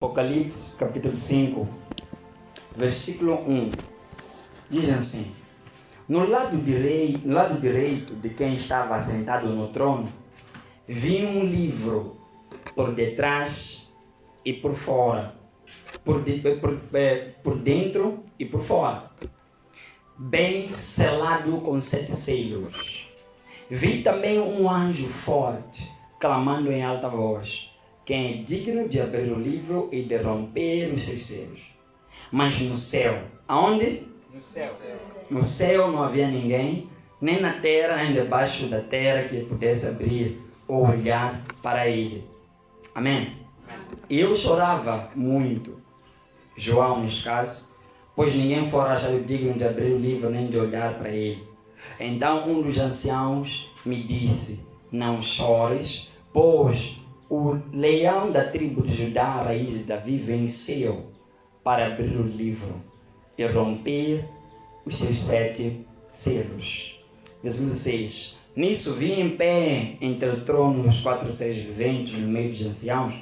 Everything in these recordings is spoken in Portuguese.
Apocalipse capítulo 5, versículo 1, diz assim: no lado direito de quem estava sentado no trono, vi um livro por detrás e por fora, por dentro e por fora, bem selado com 7 selos. Vi também um anjo forte, clamando em alta voz: quem é digno de abrir o livro e de romper os seus selos? Mas no céu, aonde? No céu. No céu não havia ninguém, nem na terra, nem debaixo da terra, que pudesse abrir ou olhar para ele. Amém? E eu chorava muito, João neste caso, pois ninguém fora achado digno de abrir o livro nem de olhar para ele. Então um dos anciãos me disse: não chores, pois o leão da tribo de Judá, a raiz de Davi, venceu para abrir o livro e romper os seus 7 selos. Versículo 6. Nisso vi em pé entre o trono e os 4 seres viventes, no meio dos anciãos,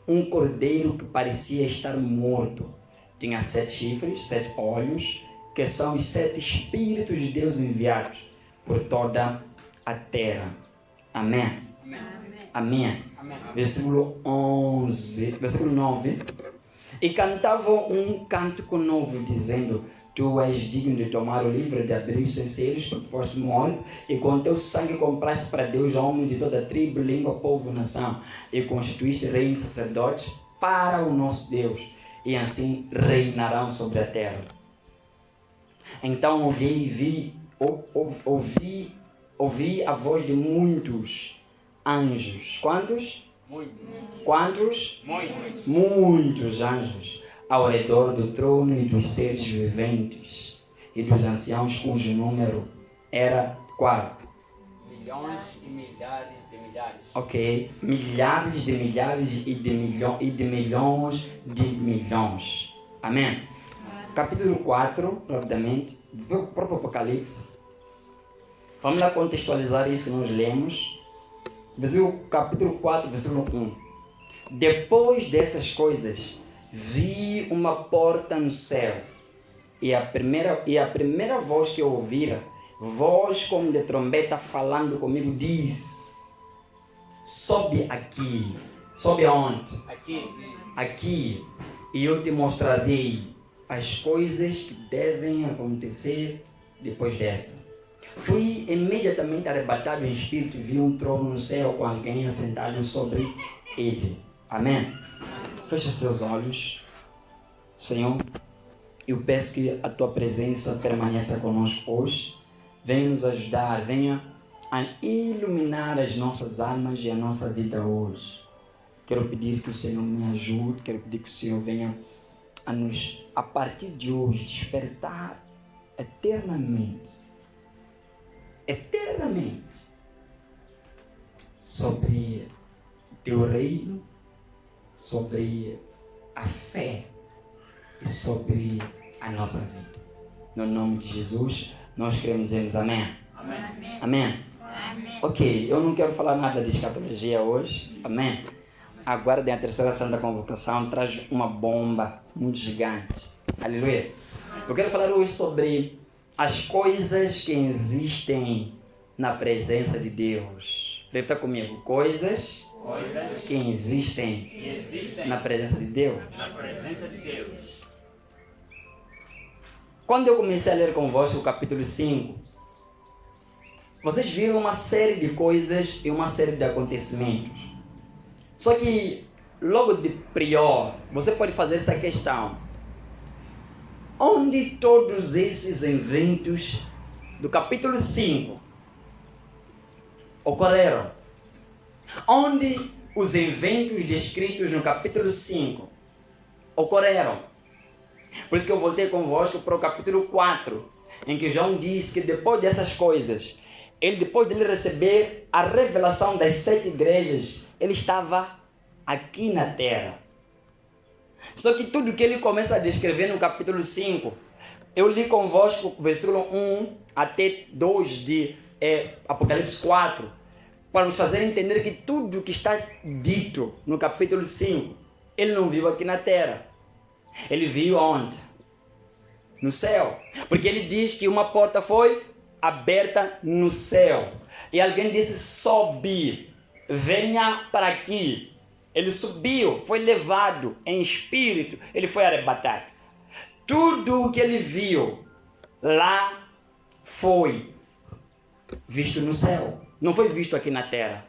um cordeiro que parecia estar morto. Tinha 7 chifres, 7 olhos, que são os 7 Espíritos de Deus enviados por toda a terra. Amém. Amém. Amém. Versículo 9. E cantavam um cântico novo, dizendo: tu és digno de tomar o livro, de abrir os seus selos, porque foste morto, e com teu sangue compraste para Deus homens de toda tribo, língua, povo, nação, e constituíste reino e sacerdotes para o nosso Deus, e assim reinarão sobre a terra. Então olhei e ouvi a voz de muitos anjos. Quantos? Muitos. Quantos? Muitos. Muitos anjos ao redor do trono e dos seres viventes e dos anciãos, cujo número era qual? Milhões e milhares de milhares. Ok, milhares de milhares e de milhões de milhões. Amém? Capítulo 4, rapidamente, do próprio Apocalipse. Vamos lá contextualizar isso que nós lemos. Capítulo 4, versículo 1. Depois dessas coisas, vi uma porta no céu, e a primeira voz que eu ouvira, voz como de trombeta falando comigo, diz: sobe aqui. Sobe aonde? Aqui, e eu te mostrarei as coisas que devem acontecer depois dessa. Fui imediatamente arrebatado em espírito e vi um trono no céu com alguém assentado sobre ele. Amém? Feche seus olhos. Senhor, eu peço que a tua presença permaneça conosco hoje. Venha nos ajudar, venha a iluminar as nossas almas e a nossa vida hoje. Quero pedir que o Senhor me ajude, quero pedir que o Senhor venha a partir de hoje, despertar eternamente sobre o teu reino, sobre a fé e sobre a nossa vida. No nome de Jesus, nós queremos dizer amém. Amém. Amém. Amém. Ok, eu não quero falar nada de escatologia hoje. Amém. Aguardem a terceira santa convocação, traz uma bomba muito gigante. Aleluia. Eu quero falar hoje sobre as coisas que existem na presença de Deus. Repita comigo: coisas que existem na presença de Deus. Quando eu comecei a ler convosco o capítulo 5, vocês viram uma série de coisas e uma série de acontecimentos. Só que logo de prior, você pode fazer essa questão: onde todos esses eventos do capítulo 5 ocorreram? Onde os eventos descritos no capítulo 5 ocorreram? Por isso que eu voltei convosco para o capítulo 4, em que João diz que depois dessas coisas, depois de ele receber a revelação das 7 igrejas, ele estava aqui na terra. Só que tudo que ele começa a descrever no capítulo 5, eu li convosco versículo 1 até 2 de Apocalipse 4, para nos fazer entender que tudo que está dito no capítulo 5 ele não viu aqui na terra. Ele viu onde? No céu. Porque ele diz que uma porta foi aberta no céu. E alguém disse: sobe, venha para aqui. Ele subiu, foi levado em espírito, ele foi arrebatado. Tudo o que ele viu lá foi visto no céu. Não foi visto aqui na terra.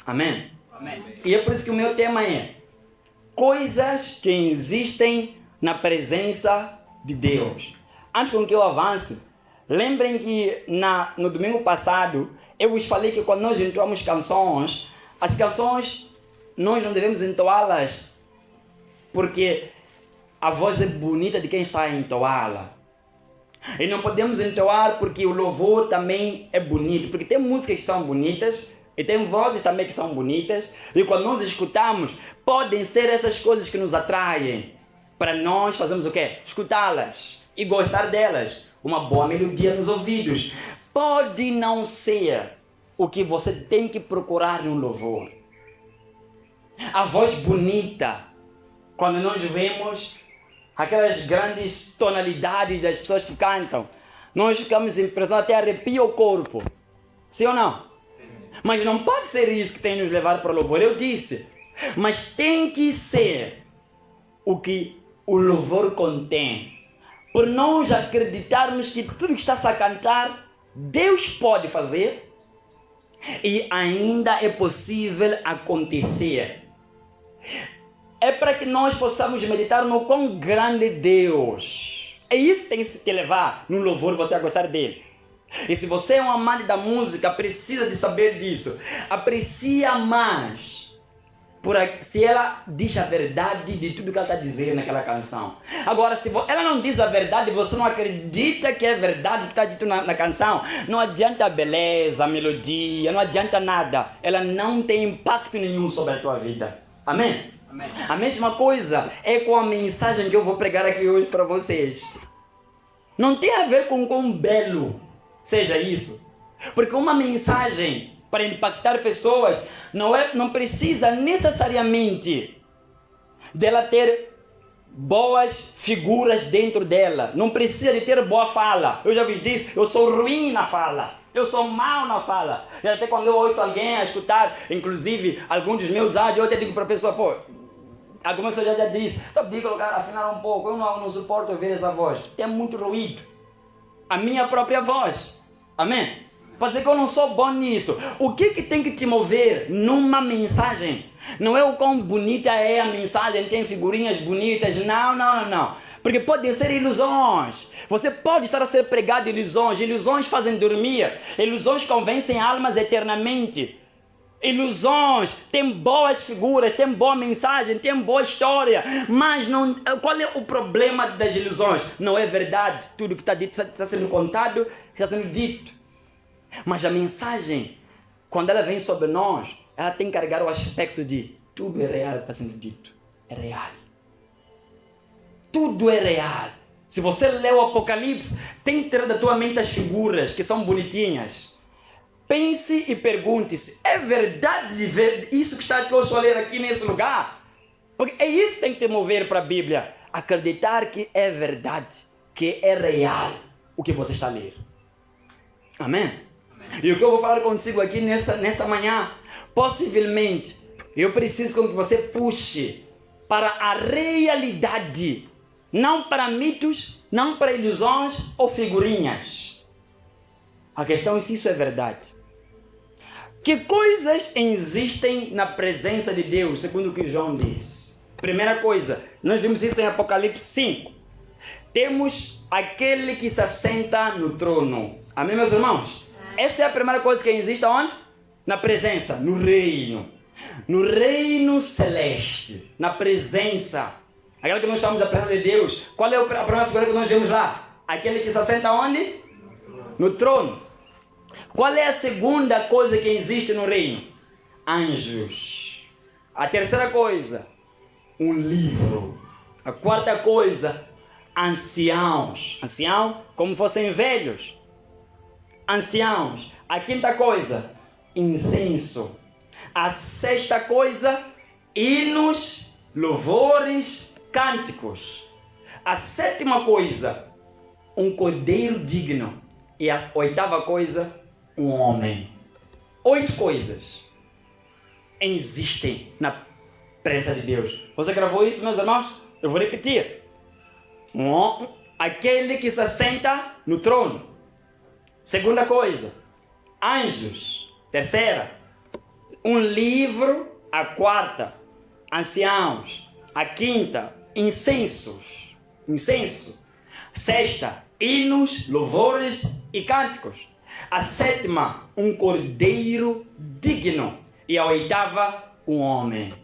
Amém? Amém. E é por isso que o meu tema é coisas que existem na presença de Deus. Antes com que eu avance, lembrem que no domingo passado eu vos falei que quando nós entoamos canções, as canções nós não devemos entoá-las porque a voz é bonita de quem está a entoá-la. E não podemos entoar porque o louvor também é bonito, porque tem músicas que são bonitas e tem vozes também que são bonitas, e quando nós escutamos, podem ser essas coisas que nos atraem para nós fazermos o quê? Escutá-las e gostar delas. Uma boa melodia nos ouvidos. Pode não ser o que você tem que procurar no louvor. A voz bonita, quando nós vemos aquelas grandes tonalidades das pessoas que cantam, nós ficamos impressionados, até arrepia o corpo. Sim ou não? Sim. Mas não pode ser isso que tem nos levado para o louvor. Eu disse, mas tem que ser o que o louvor contém. Por nós acreditarmos que tudo que está-se a cantar, Deus pode fazer e ainda é possível acontecer. É para que nós possamos meditar no quão grande Deus. É isso que tem que te levar no louvor, você a gostar dele. E se você é um amante da música, precisa de saber disso. Aprecia mais se ela diz a verdade de tudo que ela está dizendo naquela canção. Agora, se ela não diz a verdade, você não acredita que é verdade o que está dito na canção, não adianta a beleza, a melodia, não adianta nada. Ela não tem impacto nenhum sobre a tua vida. Amém? Amém. A mesma coisa é com a mensagem que eu vou pregar aqui hoje para vocês. Não tem a ver com quão belo seja isso. Porque uma mensagem para impactar pessoas não precisa necessariamente dela ter boas figuras dentro dela. Não precisa de ter boa fala. Eu já vos disse, eu sou ruim na fala. Eu sou mau na fala. E até quando eu ouço alguém a escutar, inclusive alguns dos meus áudios, eu até digo para a pessoa, pô, algumas pessoas já disse, eu pedi colocar, afinar um pouco, eu não suporto ouvir essa voz. Tem muito ruído. A minha própria voz. Amém? Pode dizer que eu não sou bom nisso. O que tem que te mover numa mensagem? Não é o quão bonita é a mensagem, tem figurinhas bonitas. Não. Porque podem ser ilusões. Você pode estar a ser pregado ilusões. Ilusões fazem dormir. Ilusões convencem almas eternamente. Ilusões, tem boas figuras, tem boa mensagem, tem boa história, mas não, qual é o problema das ilusões? Não é verdade, tudo que está dito está sendo contado, está sendo dito. Mas a mensagem, quando ela vem sobre nós, ela tem que carregar o aspecto de tudo é real, está sendo dito, é real. Tudo é real. Se você lê o Apocalipse, tem que ter da tua mente as figuras que são bonitinhas. Pense e pergunte-se, é verdade isso que está aqui, eu estou a ler aqui nesse lugar? Porque é isso que tem que te mover para a Bíblia. Acreditar que é verdade, que é real o que você está a ler. Amém? Amém. E o que eu vou falar contigo aqui nessa manhã, possivelmente, eu preciso que você puxe para a realidade, não para mitos, não para ilusões ou figurinhas. A questão é se isso é verdade. Que coisas existem na presença de Deus, segundo o que João diz? Primeira coisa, nós vimos isso em Apocalipse 5. Temos aquele que se assenta no trono. Amém, meus irmãos? Essa é a primeira coisa que existe onde? Na presença, no reino. No reino celeste, na presença. Aquela que nós chamamos da presença de Deus. Qual é a primeira figura que nós vemos lá? Aquele que se assenta onde? No trono. Qual é a segunda coisa que existe no reino? Anjos. A terceira coisa, um livro. A quarta coisa, anciãos. Ancião, como fossem velhos. Anciãos. A quinta coisa, incenso. A sexta coisa, hinos louvores, cânticos. A sétima coisa, um cordeiro digno. E a oitava coisa, um homem. 8 coisas existem na presença de Deus. Você gravou isso, meus irmãos? Eu vou repetir. Aquele que se assenta no trono. Segunda coisa, anjos. Terceira, um livro. A quarta, anciãos. A quinta, incenso. Sexta, hinos, louvores e cânticos. A sétima, um cordeiro digno. E a oitava, um homem.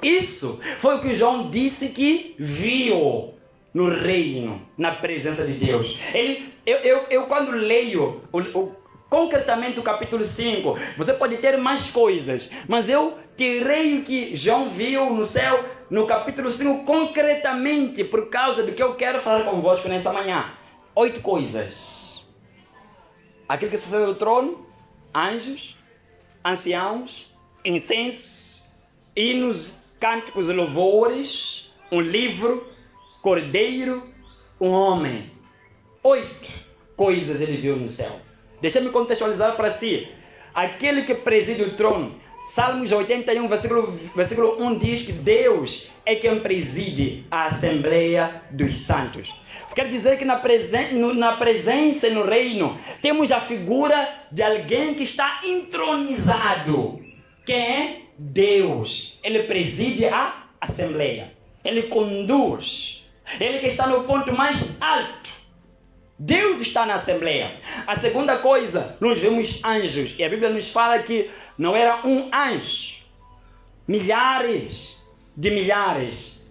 Isso foi o que João disse que viu no reino, na presença de Deus. Eu quando leio concretamente o capítulo 5, você pode ter mais coisas, mas eu tirei o que João viu no céu no capítulo 5 concretamente por causa do que eu quero falar convosco nessa manhã. 8 coisas. Aquele que se senta no trono, anjos, anciãos, incenso, hinos, cânticos e louvores, um livro, cordeiro, um homem. 8 coisas ele viu no céu. Deixa-me contextualizar para si. Aquele que preside o trono, Salmos 81, versículo 1 diz que Deus é quem preside a Assembleia dos Santos. Quer dizer que na presença e no reino temos a figura de alguém que está entronizado. Quem é? Deus. Ele preside a Assembleia. Ele conduz. Ele que está no ponto mais alto. Deus está na Assembleia. A segunda coisa, nós vemos anjos. E a Bíblia nos fala que não era um anjo. Milhares, e de milhões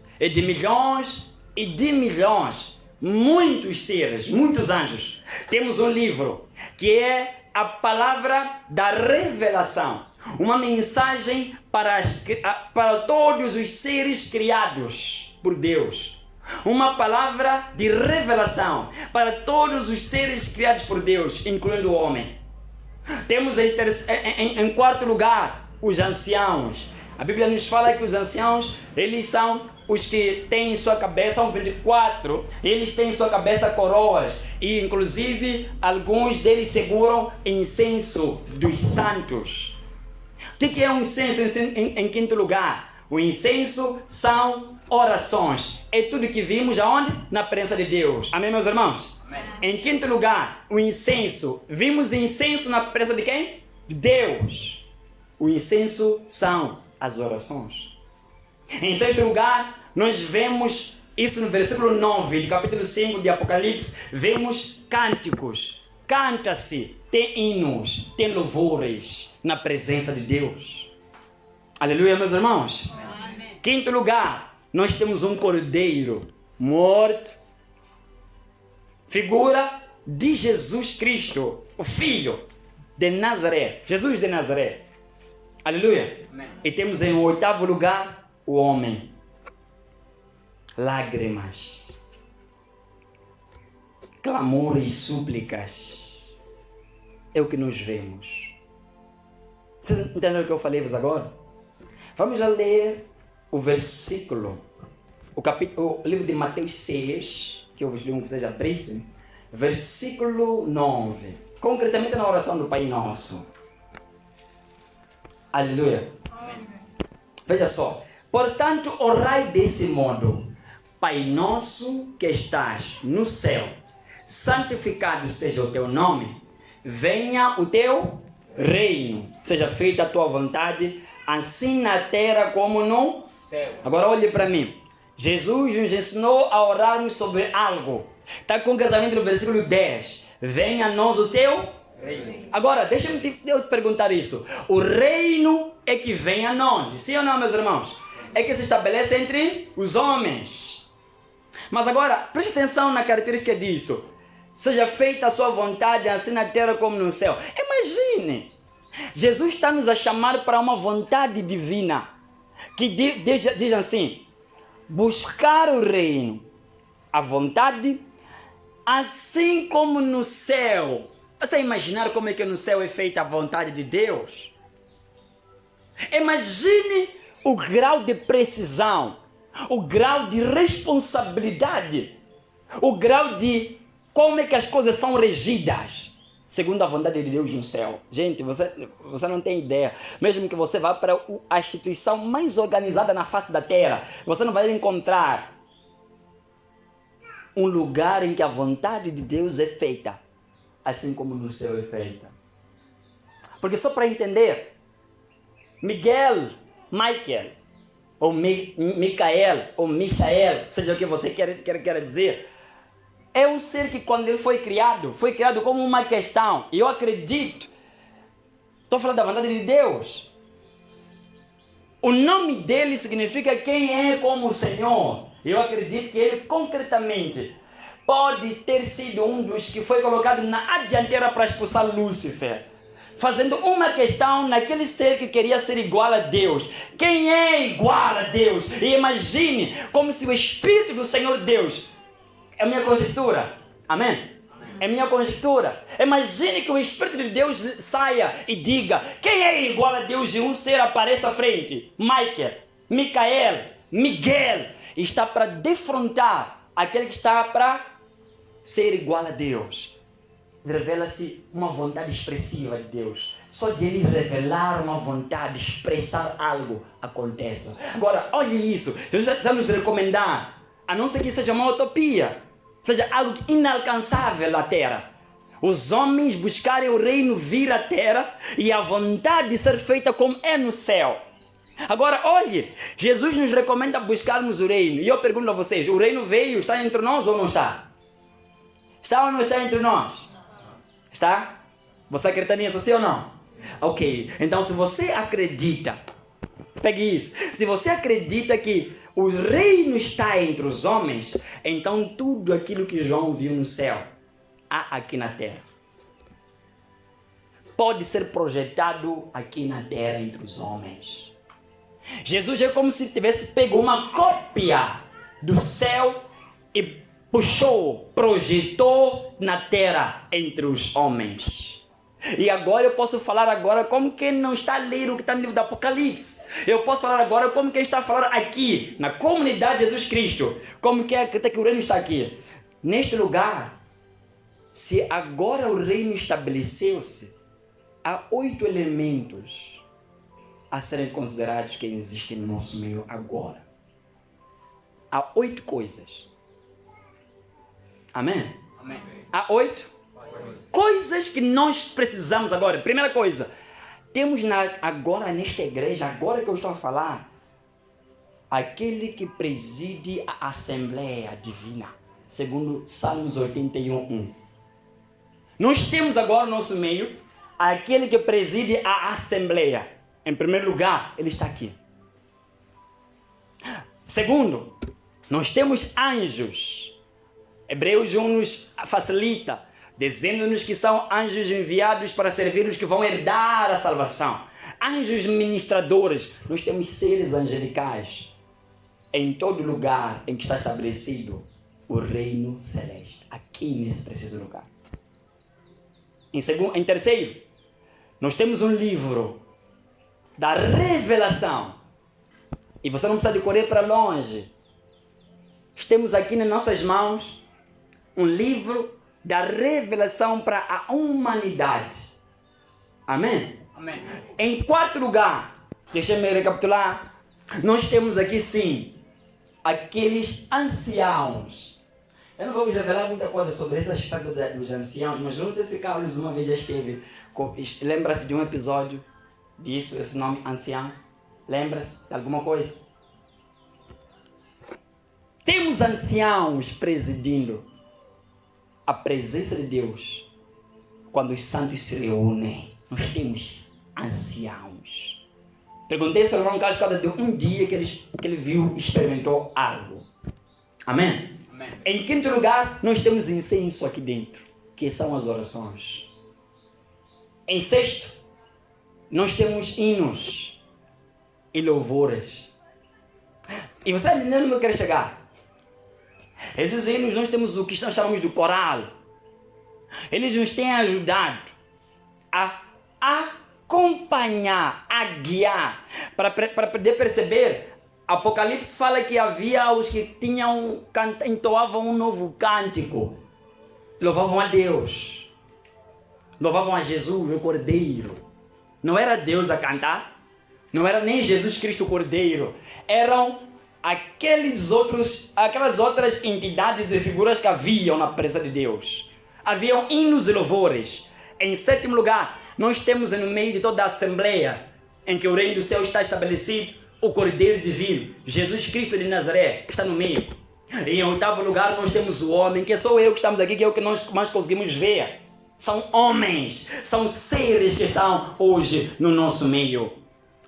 e de milhões. Muitos seres, muitos anjos. Temos um livro que é a palavra da revelação. Uma mensagem para todos os seres criados por Deus. Uma palavra de revelação para todos os seres criados por Deus, incluindo o homem. Temos em quarto lugar os anciãos. A Bíblia nos fala que os anciãos, eles são os que têm em sua cabeça, são 24, eles têm em sua cabeça coroas, e inclusive alguns deles seguram incenso dos santos. O que é um incenso em quinto lugar? O incenso são orações. É tudo que vimos aonde? Na presença de Deus. Amém, meus irmãos? Amém. Em quinto lugar, o incenso. Vimos incenso na presença de quem? De Deus. O incenso são as orações. Em sexto lugar, nós vemos isso no versículo 9 do capítulo 5 de Apocalipse. Vemos cânticos. Canta-se, tem hinos, tem louvores na presença de Deus. Aleluia, meus irmãos. Amém. Quinto lugar, nós temos um cordeiro morto. Figura de Jesus Cristo, o Filho de Nazaré. Jesus de Nazaré. Aleluia. Amém. E temos em oitavo lugar o homem. Lágrimas, clamor e súplicas. É o que nós vemos. Vocês entenderam o que eu falei-vos agora? Vamos a ler o versículo, o livro de Mateus 6, que eu vos li que vocês abrissem, versículo 9, concretamente na oração do Pai Nosso. Aleluia. Amém. Veja só. Portanto, orai desse modo: Pai nosso que estás no céu, santificado seja o teu nome, venha o teu reino, seja feita a tua vontade, assim na terra como no céu. Agora olhe para mim. Jesus nos ensinou a orarmos sobre algo. Está concretamente no versículo 10. Venha a nós o teu reino. Agora, deixa-me te perguntar isso. O reino é que vem a nós. Sim ou não, meus irmãos? É que se estabelece entre os homens. Mas agora, preste atenção na característica disso. Seja feita a sua vontade, assim na terra como no céu. Imagine, Jesus está nos a chamar para uma vontade divina, que diz assim: buscar o reino, a vontade, assim como no céu. Você está a imaginar como é que no céu é feita a vontade de Deus? Imagine o grau de precisão, o grau de responsabilidade, o grau de como é que as coisas são regidas segundo a vontade de Deus no céu. Gente, você não tem ideia. Mesmo que você vá para a instituição mais organizada na face da terra, você não vai encontrar um lugar em que a vontade de Deus é feita, assim como no céu é feita. Porque só para entender, Michael, ou Micael, ou Michael, seja o que você quer dizer, é um ser que quando ele foi criado como uma questão. E eu acredito, estou falando da vontade de Deus. O nome dele significa quem é como o Senhor. Eu acredito que ele concretamente pode ter sido um dos que foi colocado na dianteira para expulsar Lúcifer, fazendo uma questão naquele ser que queria ser igual a Deus. Quem é igual a Deus? E imagine como se o Espírito do Senhor Deus... É minha conjectura. Amém? É minha conjectura. Imagine que o Espírito de Deus saia e diga: quem é igual a Deus? E um ser apareça à frente. Micael, Miguel. Está para defrontar aquele que está para ser igual a Deus. Revela-se uma vontade expressiva de Deus. Só de ele revelar uma vontade, expressar algo, acontece. Agora, olhe isso. Jesus já nos recomendar, a não ser que seja uma utopia, seja algo inalcançável na terra. Os homens buscarem o reino vir à terra e a vontade de ser feita como é no céu. Agora, olhe, Jesus nos recomenda buscarmos o reino. E eu pergunto a vocês, o reino veio, está entre nós ou não está? Está ou não está entre nós? Está? Você acredita nisso, sim ou não? Ok, então se você acredita, pegue isso. Se você acredita que o reino está entre os homens, então tudo aquilo que João viu no céu, há aqui na terra. Pode ser projetado aqui na terra entre os homens. Jesus é como se tivesse pego uma cópia do céu e puxou, projetou na terra entre os homens. E agora eu posso falar agora como quem não está a ler o que está no livro do Apocalipse. Eu posso falar agora como quem está a falar aqui, na comunidade de Jesus Cristo. Como quem acredita que o reino está aqui. Neste lugar, se agora o reino estabeleceu-se, há 8 elementos a serem considerados que existem no nosso meio agora. Há 8 coisas. Amém? Amém. Há 8 coisas que nós precisamos agora. Primeira coisa, temos agora nesta igreja, agora que eu estou a falar, aquele que preside a Assembleia Divina, segundo Salmos 81:1. Nós temos agora no nosso meio aquele que preside a Assembleia. Em primeiro lugar, ele está aqui. Segundo, nós temos anjos. Hebreus 1 nos facilita, dizendo-nos que são anjos enviados para servir os que vão herdar a salvação. Anjos ministradores. Nós temos seres angelicais em todo lugar em que está estabelecido o reino celeste. Aqui nesse preciso lugar. Em terceiro, nós temos um livro da revelação. E você não precisa de correr para longe. Temos aqui nas nossas mãos um livro da revelação para a humanidade. Amém? Amém. Em quarto lugar, deixa-me recapitular, nós temos aqui sim, aqueles anciãos. Eu não vou revelar muita coisa sobre esse aspecto dos anciãos, mas não sei se Carlos uma vez já esteve, lembra-se de um episódio disso, esse nome ancião? Lembra-se de alguma coisa? Temos anciãos presidindo a presença de Deus. Quando os santos se reúnem, nós temos anciãos. Perguntei para o irmão Carlos cada de um dia que ele viu, experimentou algo. Amém? Amém. Em quinto lugar, nós temos incenso aqui dentro, que são as orações. Em sexto, nós temos hinos e louvores. E você entendendo onde eu quero chegar? Esses hinos, nós temos o que nós chamamos de coral. Eles nos têm ajudado a acompanhar, a guiar, para poder perceber. Apocalipse fala que havia os que entoavam um novo cântico, louvavam a Deus, louvavam a Jesus, o Cordeiro. Não era Deus a cantar, não era nem Jesus Cristo o Cordeiro, eram aquelas outras entidades e figuras que haviam na presença de Deus. Haviam hinos e louvores. Em sétimo lugar, nós temos no meio de toda a assembleia, em que o reino do céu está estabelecido, o Cordeiro Divino, Jesus Cristo de Nazaré, está no meio. E em oitavo lugar, nós temos o homem, que sou eu que estamos aqui, que é o que nós mais conseguimos ver. São homens, são seres que estão hoje no nosso meio.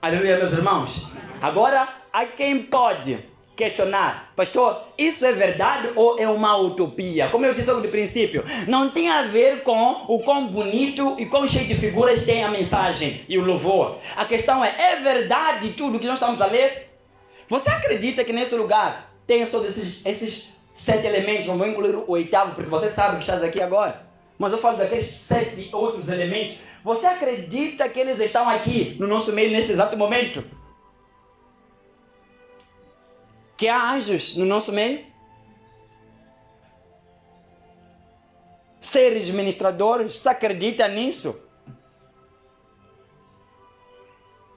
Aleluia, meus irmãos. Agora, há quem pode questionar, pastor, isso é verdade ou é uma utopia? Como eu disse no princípio, não tem a ver com o quão bonito e quão cheio de figuras tem a mensagem e o louvor. A questão é verdade tudo que nós estamos a ler? Você acredita que nesse lugar tem só esses 7 elementos? Não vou incluir o oitavo, porque você sabe que estás aqui agora. Mas eu falo daqueles 7 outros elementos. Você acredita que eles estão aqui no nosso meio nesse exato momento? Que há anjos no nosso meio? Seres ministradores? Você acredita nisso?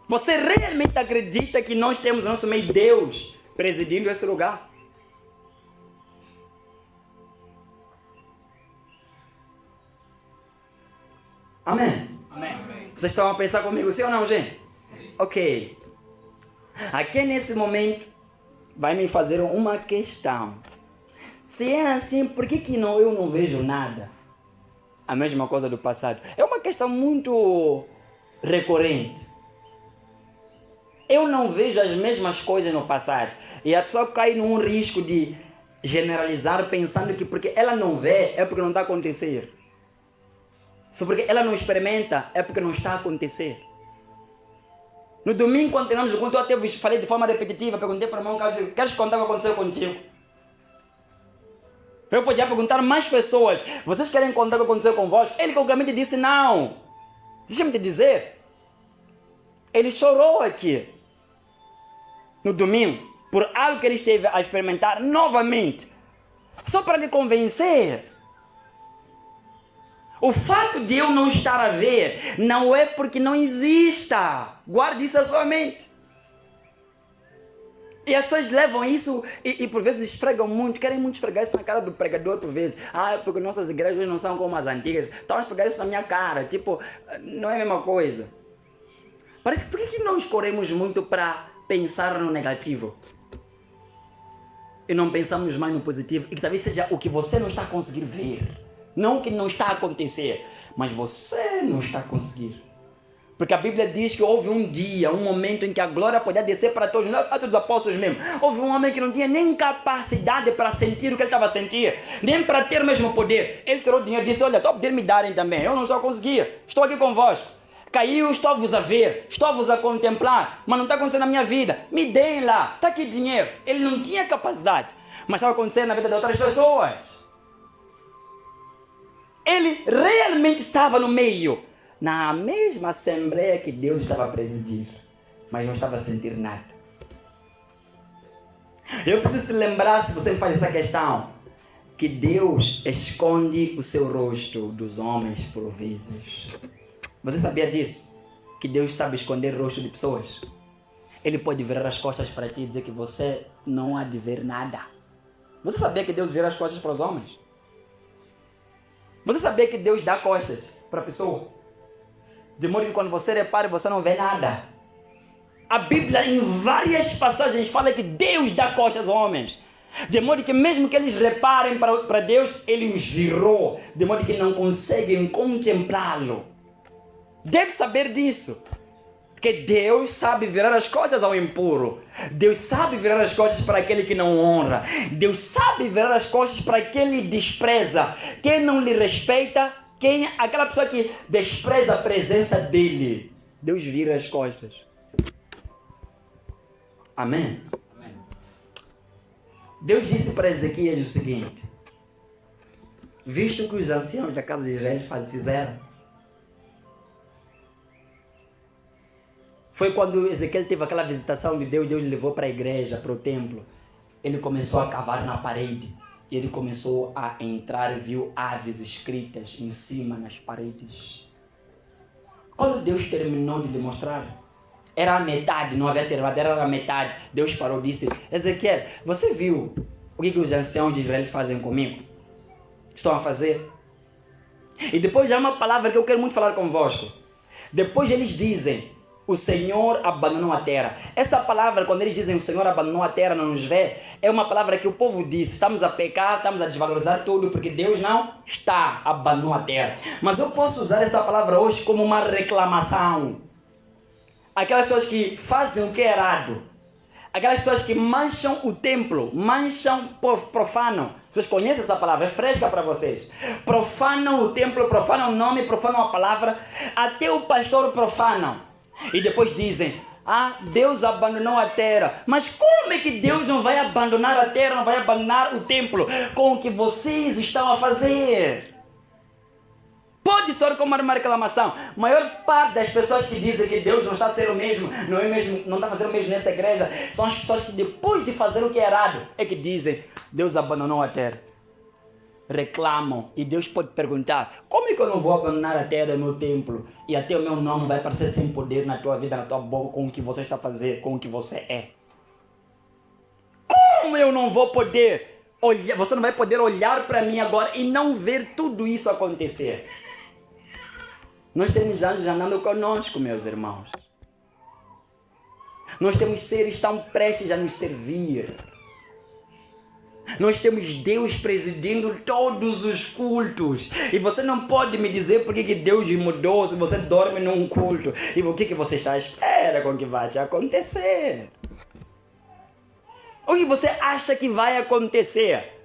Você realmente acredita que nós temos no nosso meio Deus presidindo esse lugar? Amém? Amém. Vocês estão a pensar comigo, sim ou não, gente? Sim. Ok. Aqui nesse momento vai me fazer uma questão. Se é assim, por que eu não vejo nada? A mesma coisa do passado. É uma questão muito recorrente. Eu não vejo as mesmas coisas no passado. E a pessoa cai num risco de generalizar pensando que porque ela não vê, é porque não está a acontecer. Só porque ela não experimenta, é porque não está a acontecer. No domingo, quando terminamos o culto, eu até falei de forma repetitiva, perguntei para o irmão Carlos, queres contar o que aconteceu contigo? Eu podia perguntar mais pessoas, vocês querem contar o que aconteceu convosco? Ele obviamente disse não. Deixa-me te dizer, ele chorou aqui, no domingo, por algo que ele esteve a experimentar novamente, só para lhe convencer. O fato de eu não estar a ver não é porque não exista. Guarde isso à sua mente. E as pessoas levam isso e por vezes esfregam muito, querem muito esfregar isso na cara do pregador por vezes. Ah, porque nossas igrejas não são como as antigas. Estão a esfregar isso na minha cara. Tipo, não é a mesma coisa. Parece, por que nós corremos muito para pensar no negativo? E não pensamos mais no positivo? E que talvez seja o que você não está a conseguir ver. Não o que não está a acontecer, mas você não está a conseguir. Porque a Bíblia diz que houve um dia, um momento em que a glória podia descer para todos, não para os apóstolos mesmo. Houve um homem que não tinha nem capacidade para sentir o que ele estava a sentir, nem para ter o mesmo poder. Ele tirou dinheiro e disse, olha, estou a poder me darem também, eu não estou a conseguir, estou aqui convosco. Caiu, estou-vos a ver, estou-vos a contemplar, mas não está acontecendo na minha vida. Me deem lá, está aqui dinheiro. Ele não tinha capacidade, mas estava acontecendo na vida de outras pessoas. Ele realmente estava no meio, na mesma assembleia que Deus estava a presidir, mas não estava a sentir nada. Eu preciso te lembrar, se você me faz essa questão, que Deus esconde o seu rosto dos homens por vezes. Você sabia disso? Que Deus sabe esconder o rosto de pessoas? Ele pode virar as costas para ti e dizer que você não há de ver nada. Você sabia que Deus vira as costas para os homens? Você sabia que Deus dá costas para a pessoa? De modo que quando você repara, você não vê nada. A Bíblia em várias passagens fala que Deus dá costas aos homens. De modo que mesmo que eles reparem para Deus, Ele os virou. De modo que não conseguem contemplá-lo. Deve saber disso. Porque Deus sabe virar as costas ao impuro. Deus sabe virar as costas para aquele que não honra. Deus sabe virar as costas para aquele que despreza. Quem não lhe respeita, aquela pessoa que despreza a presença dele. Deus vira as costas. Amém? Amém. Deus disse para Ezequias o seguinte: visto que os anciãos da casa de Israel fizeram, Foi quando Ezequiel teve aquela visitação de Deus, Deus levou para a igreja, para o templo. Ele começou a cavar na parede. E ele começou a entrar e viu aves escritas em cima nas paredes. Quando Deus terminou de lhe mostrar, era a metade, não havia terminado, era a metade. Deus parou e disse: Ezequiel, você viu o que os anciãos de Israel fazem comigo? Estão a fazer? E depois já uma palavra que eu quero muito falar convosco. Depois eles dizem: o Senhor abandonou a terra. Essa palavra, quando eles dizem o Senhor abandonou a terra, não nos vê, é uma palavra que o povo diz. Estamos a pecar, estamos a desvalorizar tudo, porque Deus não está, abandonou a terra. Mas eu posso usar essa palavra hoje como uma reclamação. Aquelas pessoas que fazem o que é errado. Aquelas pessoas que mancham o templo, mancham, profanam. Vocês conhecem essa palavra? É fresca para vocês. Profanam o templo, profanam o nome, profanam a palavra. Até o pastor profanam. E depois dizem: Deus abandonou a terra. Mas como é que Deus não vai abandonar a terra, não vai abandonar o templo com o que vocês estão a fazer? Pode ser como uma reclamação. A maior parte das pessoas que dizem que Deus não está a ser o mesmo, não está fazendo o mesmo nessa igreja, são as pessoas que depois de fazer o que é errado, é que dizem: Deus abandonou a terra. Reclamam. E Deus pode perguntar: como é que eu não vou abandonar a terra no templo e até o meu nome vai aparecer sem poder na tua vida, na tua boca, com o que você está fazendo, com o que você é? Como eu não vou poder olhar? Você não vai poder olhar para mim agora e não ver tudo isso acontecer. Nós temos anos andando conosco, meus irmãos. Nós temos seres tão prestes a nos servir. Nós temos Deus presidindo todos os cultos. E você não pode me dizer por que Deus mudou se você dorme num culto. E o que você está à espera com que vai te acontecer? O que você acha que vai acontecer?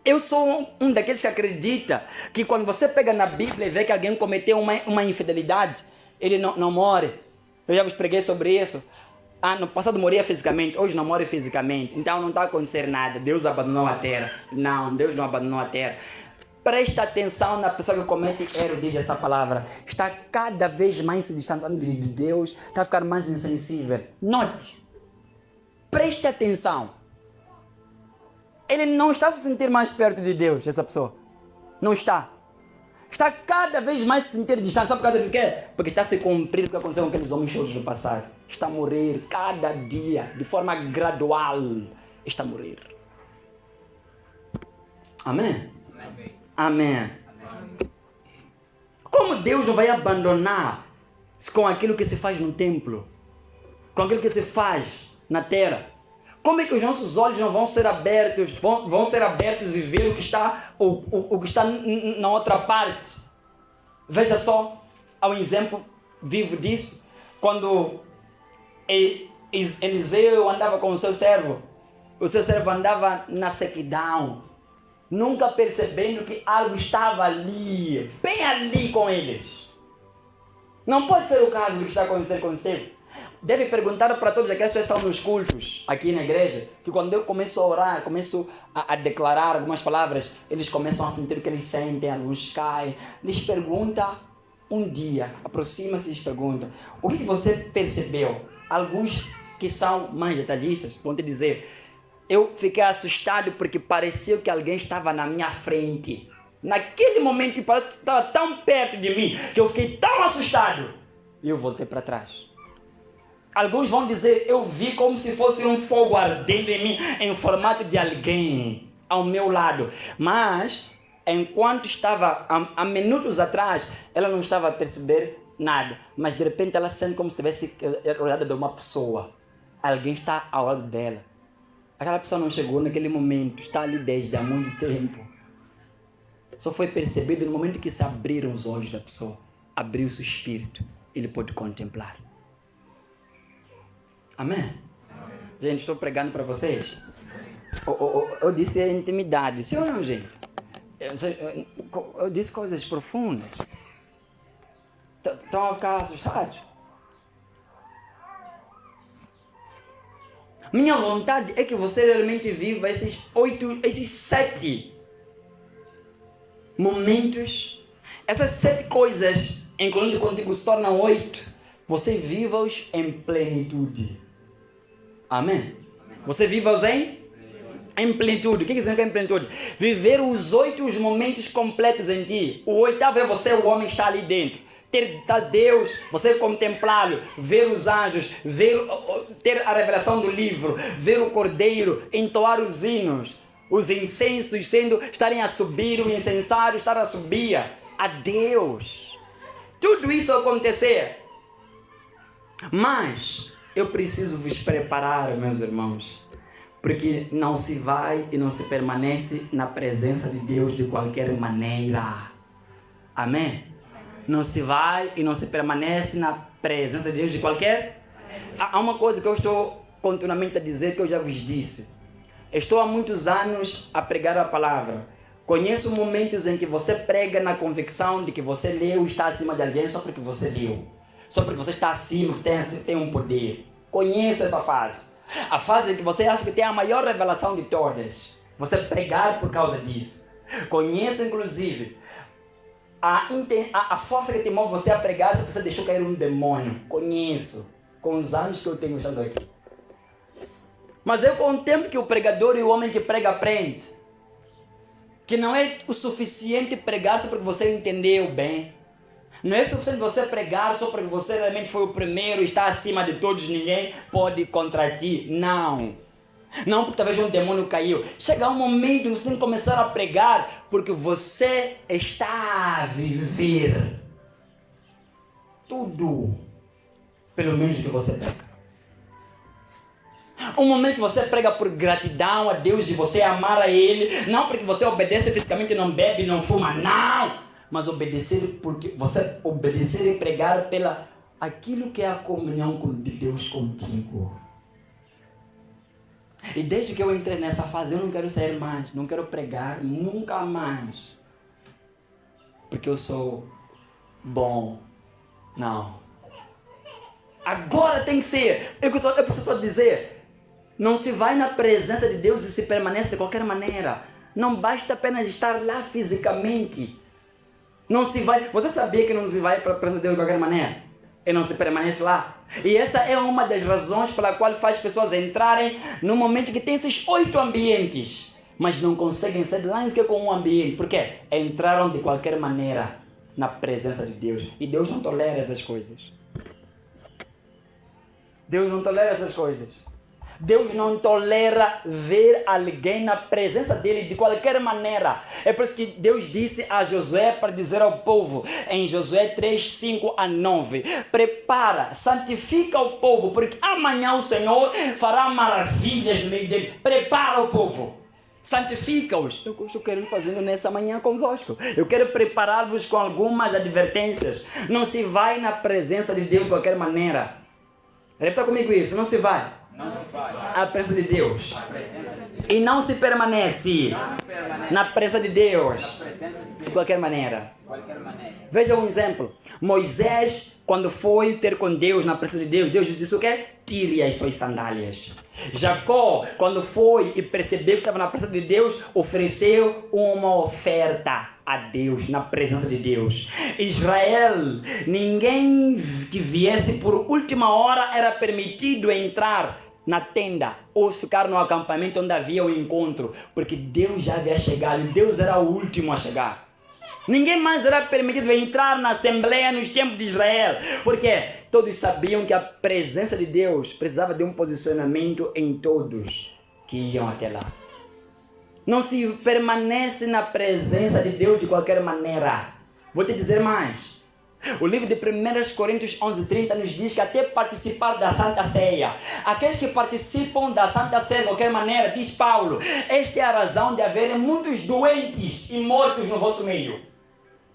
Eu sou um daqueles que acredita que quando você pega na Bíblia e vê que alguém cometeu uma infidelidade, ele não morre. Eu já vos preguei sobre isso. No passado morria fisicamente, hoje não morre fisicamente. Então não está a acontecer nada. Deus abandonou a terra. Não, Deus não abandonou a terra. Presta atenção na pessoa que comete erro, diz essa palavra. Está cada vez mais se distanciando de Deus, está a ficar mais insensível. Note. Preste atenção. Ele não está a se sentir mais perto de Deus, essa pessoa. Não está. Está cada vez mais se sentir distante. Sabe por causa do quê? Porque está a se cumprir o que aconteceu com aqueles homens todos do passado. Está a morrer cada dia, de forma gradual. Está a morrer. Amém? Amém. Amém. Como Deus não vai abandonar com aquilo que se faz no templo? Com aquilo que se faz na terra? Como é que os nossos olhos não vão ser abertos, vão ser abertos e ver o que está na outra parte? Veja só, há um exemplo vivo disso. Quando Eliseu andava com o seu servo andava na sequidão, nunca percebendo que algo estava ali, bem ali com eles. Não pode ser o caso do que está acontecendo com você. Deve perguntar para todos aqueles que estão nos cultos aqui na igreja, que quando eu começo a orar, começo a declarar algumas palavras, eles começam a sentir o que eles sentem, alguns caem. Lhes pergunta um dia, aproxima-se e lhes pergunta: o que você percebeu? Alguns que são mais detalhistas vão te dizer: eu fiquei assustado porque pareceu que alguém estava na minha frente. Naquele momento parece que estava tão perto de mim, que eu fiquei tão assustado. E eu voltei para trás. Alguns vão dizer: eu vi como se fosse um fogo ardendo em mim, em formato de alguém ao meu lado. Mas, enquanto estava há minutos atrás, ela não estava a perceber nada. Mas de repente ela sente como se estivesse rodeada de uma pessoa. Alguém está ao lado dela. Aquela pessoa não chegou naquele momento, está ali desde há muito tempo. Só foi percebido no momento que se abriram os olhos da pessoa. Abriu-se o espírito. Ele pôde contemplar. Amém? Amém. Gente, estou pregando para vocês. Eu disse a intimidade, sim ou não, gente? Eu disse coisas profundas. Estão a ficar assustados? Minha vontade é que você realmente viva esses 7 momentos, essas 7 coisas, incluindo contigo, se tornam 8. você viva-os em plenitude. Amém? Você viva-os em plenitude. O que significa em plenitude? Viver os 8 momentos completos em ti. O 8º é você, o homem que está ali dentro. Ter Deus, você contemplá-lo, ver os anjos, ter a revelação do livro, ver o cordeiro, entoar os hinos, os incensos estarem a subir, o incensário estar a subir a Deus. Tudo isso acontecer. Mas eu preciso vos preparar, meus irmãos, porque não se vai e não se permanece na presença de Deus de qualquer maneira. Amém? Não se vai e não se permanece na presença de Deus de qualquer... Há uma coisa que eu estou continuamente a dizer, que eu já vos disse. Estou há muitos anos a pregar a palavra. Conheço momentos em que você prega na convicção de que você leu e está acima de alguém só porque você leu. Só porque você está acima, você tem um poder. Conheço essa fase. A fase em que você acha que tem a maior revelação de todas. Você pregar por causa disso. Conheço, inclusive, a força que te move você a pregar se você deixou cair um demônio. Conheço. Com os anos que eu tenho estado aqui. Mas eu contemplo que o pregador e o homem que prega aprende. Que não é o suficiente pregar só porque você entendeu bem. Não é suficiente você pregar só porque você realmente foi o primeiro e está acima de todos, ninguém pode contra ti. Não. Não porque talvez um demônio caiu. Chega um momento que você tem que começar a pregar porque você está a viver tudo pelo menos que você prega. Um momento que você prega por gratidão a Deus e você amar a Ele, não porque você obedece fisicamente, não bebe, não fuma, não, mas obedecer porque você obedecer e pregar pela aquilo que é a comunhão de Deus contigo. E desde que eu entrei nessa fase, eu não quero sair mais, não quero pregar nunca mais, porque eu sou bom, não. Agora tem que ser, eu preciso dizer, não se vai na presença de Deus e se permanece de qualquer maneira. Não basta apenas estar lá fisicamente. Não se vai. Você sabia que não se vai para a presença de Deus de qualquer maneira? E não se permanece lá. E essa é uma das razões pela qual faz pessoas entrarem no momento que tem esses 8 ambientes, mas não conseguem sair lá sequer com um ambiente. Por quê? Entraram de qualquer maneira na presença de Deus. E Deus não tolera essas coisas. Deus não tolera essas coisas. Deus não tolera ver alguém na presença dele de qualquer maneira. É por isso que Deus disse a Josué para dizer ao povo, em Josué 3, 5 a 9, prepara, santifica o povo, porque amanhã o Senhor fará maravilhas no meio dele. Prepara o povo, santifica-os. Eu estou querendo fazer nessa manhã convosco. Eu quero preparar-vos com algumas advertências. Não se vai na presença de Deus de qualquer maneira. Repita comigo isso, não se vai. A presença de Deus. E não se permanece na presença de Deus de qualquer maneira. Veja um exemplo. Moisés, quando foi ter com Deus na presença de Deus, Deus disse o quê? Tire as suas sandálias. Jacó, quando foi e percebeu que estava na presença de Deus, ofereceu uma oferta a Deus, na presença de Deus. Israel, ninguém que viesse por última hora era permitido entrar na tenda ou ficar no acampamento onde havia o encontro, porque Deus já havia chegado e Deus era o último a chegar. Ninguém mais era permitido entrar na assembleia nos tempos de Israel, porque todos sabiam que a presença de Deus precisava de um posicionamento em todos que iam até lá. Não se permanece na presença de Deus de qualquer maneira. Vou te dizer mais. O livro de 1 Coríntios 11:30 nos diz que até participar da Santa Ceia. Aqueles que participam da Santa Ceia de qualquer maneira, diz Paulo, esta é a razão de haverem muitos doentes e mortos no vosso meio.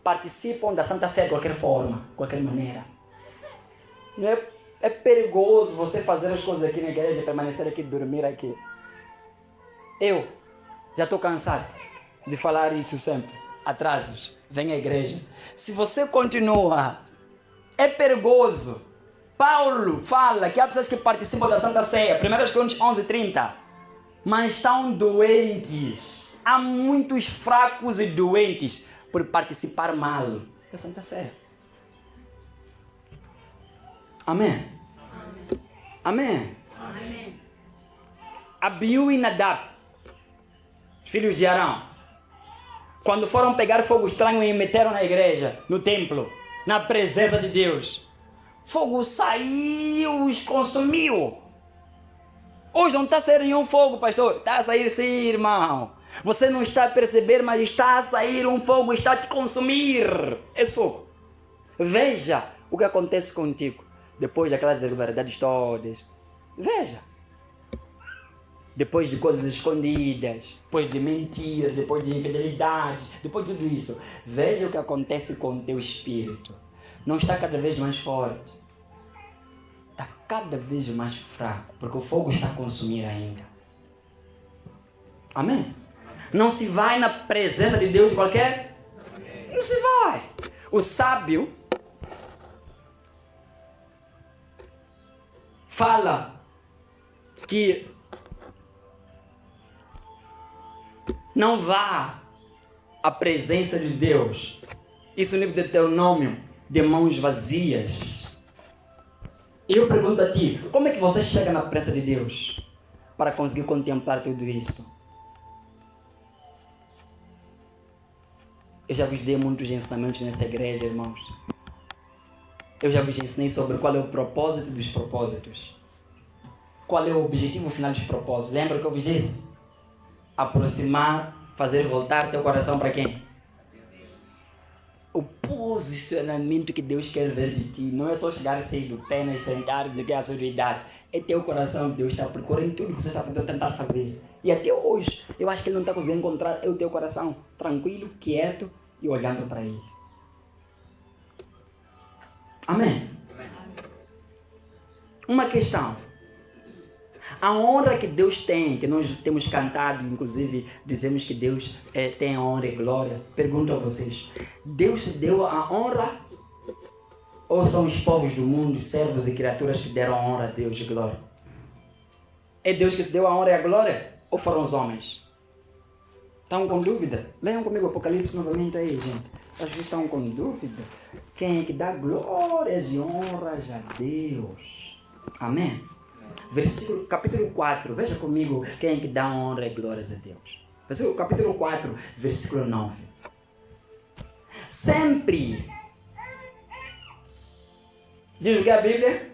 Participam da Santa Ceia de qualquer forma, de qualquer maneira. Não é perigoso você fazer as coisas aqui na igreja, permanecer aqui, dormir aqui. Eu já estou cansado de falar isso sempre. Atrasos. Vem à igreja. Se você continua, é perigoso. Paulo fala que há pessoas que participam da Santa Ceia. 1 Coríntios 11:30. Mas estão doentes. Há muitos fracos e doentes por participar mal da Santa Ceia. Amém? Amém? Amém. Abiú e Nadab, filhos de Arão, quando foram pegar fogo estranho e meteram na igreja, no templo, na presença de Deus, fogo saiu e os consumiu. Hoje não está a sair nenhum fogo, pastor. Está a sair sim, irmão. Você não está a perceber, mas está a sair um fogo, está a te consumir. Esse fogo. Veja o que acontece contigo depois daquelas irregularidades todas. Veja. Depois de coisas escondidas, depois de mentiras, depois de infidelidades, depois de tudo isso. Veja o que acontece com o teu espírito. Não está cada vez mais forte. Está cada vez mais fraco, porque o fogo está a consumir ainda. Amém? Não se vai na presença de Deus de qualquer? Não se vai. O sábio fala que não vá à presença de Deus. Isso no livro de Deuteronômio, de mãos vazias. Eu pergunto a ti, como é que você chega na presença de Deus para conseguir contemplar tudo isso? Eu já vos dei muitos ensinamentos nessa igreja, irmãos. Eu já vos ensinei sobre qual é o propósito dos propósitos. Qual é o objetivo final dos propósitos. Lembra o que eu vos disse? Aproximar, fazer voltar teu coração para quem? O posicionamento que Deus quer ver de ti. Não é só chegar cedo, apenas sentar e dizer que é a sua idade. É teu coração que Deus está procurando tudo que você está tentando fazer. E até hoje, eu acho que Ele não está conseguindo encontrar o teu coração tranquilo, quieto e olhando para Ele. Amém? Uma questão. A honra que Deus tem, que nós temos cantado, inclusive dizemos que Deus tem honra e glória. Pergunto a vocês, Deus se deu a honra ou são os povos do mundo, servos e criaturas que deram honra a Deus e glória? É Deus que se deu a honra e a glória ou foram os homens? Estão com dúvida? Leiam comigo o Apocalipse novamente aí, gente. Acho que estão com dúvida. Quem é que dá glórias e honras a Deus? Amém? Capítulo 4, veja comigo quem é que dá honra e glórias a Deus. Capítulo 4, versículo 9. Sempre. Diz o que a Bíblia?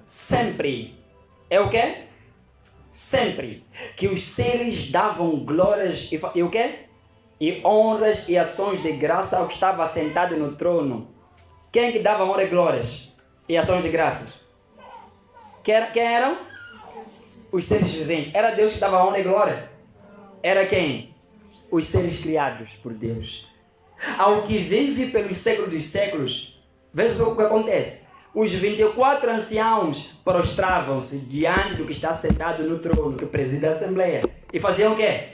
Sempre. É o quê? Sempre. Que os seres davam glórias e o quê? E honras e ações de graça ao que estava sentado no trono. Quem é que dava honra e glórias e ações de graças? Quem eram? Os seres viventes. Era Deus que dava honra e glória? Era quem? Os seres criados por Deus. Ao que vive pelos séculos dos séculos, veja só o que acontece. Os 24 anciãos prostravam-se diante do que está sentado no trono, que preside a Assembleia. E faziam o quê?